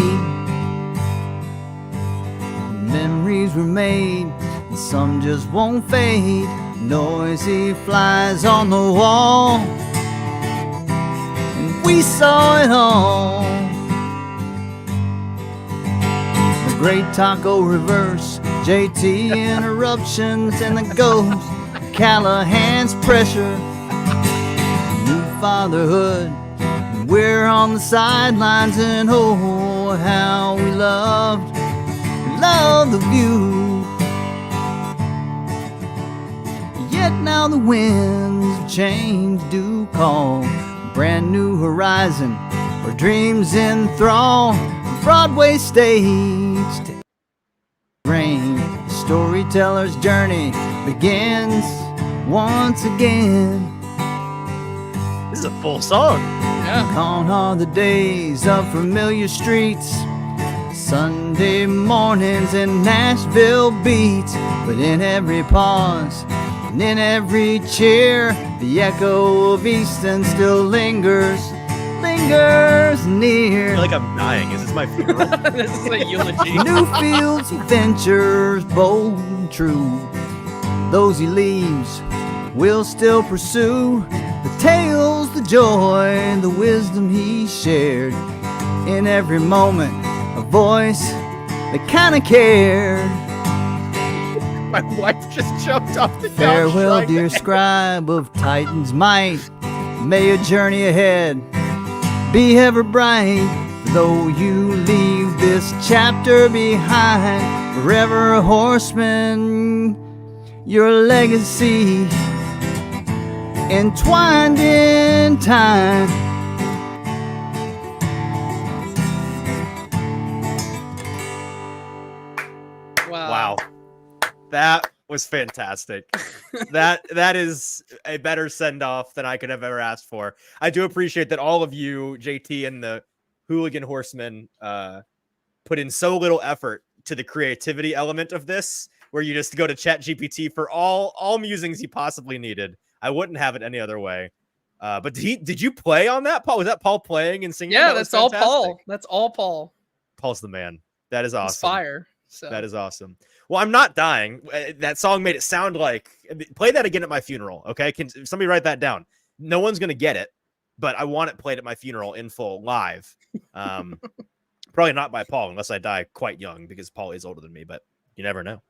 Memories were made, and some just won't fade. Noisy flies on the wall, and we saw it all. The great taco reverse, JT interruptions, and the ghost Callahan's pressure. Fatherhood, we're on the sidelines, and oh how we loved the view. Yet now the winds of change do call, brand new horizon where dreams enthrall. Broadway stage to rain, the storyteller's journey begins. once again. This is a full song. Yeah. Gone are the days of familiar streets, Sunday mornings and Nashville beats. But in every pause and in every cheer, the echo of Easton still lingers near. I feel like I'm dying. Is this my funeral? This is a eulogy. New fields, ventures, bold and true, those he leaves will still pursue. The tales, the joy, the wisdom he shared. In every moment, a voice that kinda cared. My wife just jumped off the couch. Farewell, right dear there. scribe of Titan's might. May your journey ahead be ever bright. Though you leave this chapter behind, forever a horseman, your legacy entwined in time. Wow. That was fantastic. that is a better send-off than I could have ever asked for. I do appreciate that all of you, JT and the Hooligan Horsemen, put in so little effort to the creativity element of this, where you just go to ChatGPT for all musings you possibly needed. I wouldn't have it any other way. But did you play on that, Paul? Was that Paul playing and singing? Yeah, That was that's all fantastic. Paul. That's all Paul. Paul's the man. That is It's awesome. fire. So That is awesome. Well, I'm not dying. That song made it sound like, play that again at my funeral. Okay. Can somebody write that down? No one's going to get it, but I want it played at my funeral in full live. Probably not by Paul unless I die quite young, because Paul is older than me, but you never know.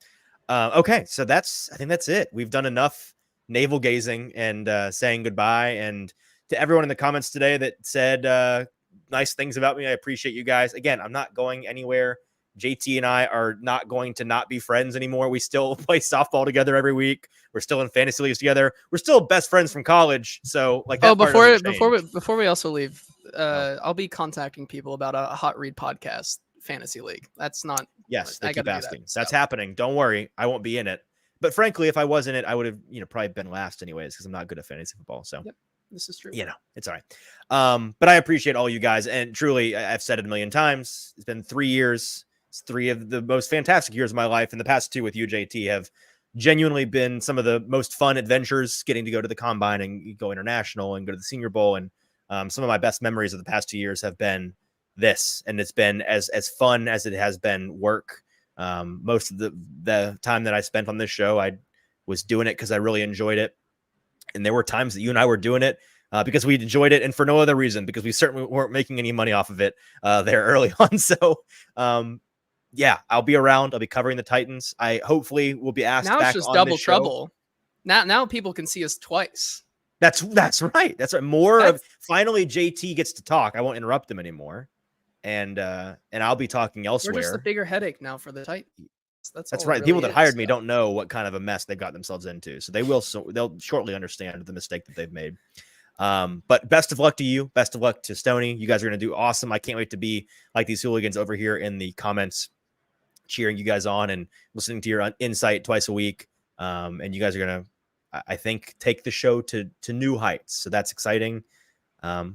Okay. So I think that's it. We've done enough navel gazing and saying goodbye. And to everyone in the comments today that said nice things about me, I appreciate you guys. Again, I'm not going anywhere. JT and I are not going to not be friends anymore. We still play softball together every week. We're still in fantasy leagues together. We're still best friends from college. So like, that part doesn't change. before we also leave, I'll be contacting people about a Hot Read podcast fantasy league. That's not. Yes, they I keep gotta do asking. that, That's so. happening. Don't worry. I won't be in it. But frankly, if I was in it, I would have, probably been last anyways, because I'm not good at fantasy football. So Yep. This is true. it's all right. But I appreciate all you guys. And truly, I've said it a million times. It's been 3 years. It's 3 of the most fantastic years of my life. And the past 2 with you, JT, have genuinely been some of the most fun adventures, getting to go to the combine and go international and go to the Senior Bowl. And some of my best memories of the past 2 years have been this. And it's been as fun as it has been work. Most of the time that I spent on this show, I was doing it because I really enjoyed it. And there were times that you and I were doing it because we enjoyed it, and for no other reason, because we certainly weren't making any money off of it there early on. So yeah, I'll be around. I'll be covering the Titans. I hopefully will be asked Now back it's just on double this show. trouble. Now people can see us twice. That's right. That's right. Finally, JT gets to talk. I won't interrupt him anymore, and I'll be talking elsewhere. We're just a bigger headache now for the Titans. That's all right. it People really that hired is, me so. don't know what kind of a mess they've got themselves into, so they'll shortly understand the mistake that they've made. But best of luck to you. Best of luck to Stoney. You guys are going to do awesome. I can't wait to be like these hooligans over here in the comments, cheering you guys on and listening to your insight twice a week. And you guys are going to, I think, take the show to new heights. So that's exciting. I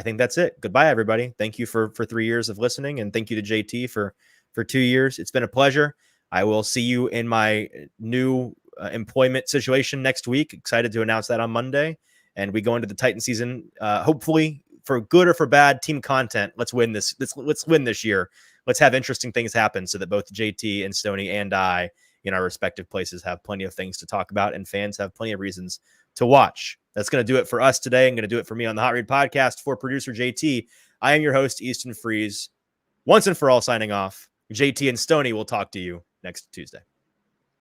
think that's it. Goodbye, everybody. Thank you for 3 years of listening. And thank you to JT for 2 years. It's been a pleasure. I will see you in my new employment situation next week. Excited to announce that on Monday. And we go into the Titan season, hopefully for good or for bad team content. Let's win this. Let's win this year. Let's have interesting things happen so that both JT and Stoney and I in our respective places have plenty of things to talk about, and fans have plenty of reasons to watch. That's going to do it for us today. I'm going to do it for me on the Hot Read podcast. For producer JT, I am your host, Easton Freeze. Once and for all, signing off. JT and Stoney will talk to you next Tuesday.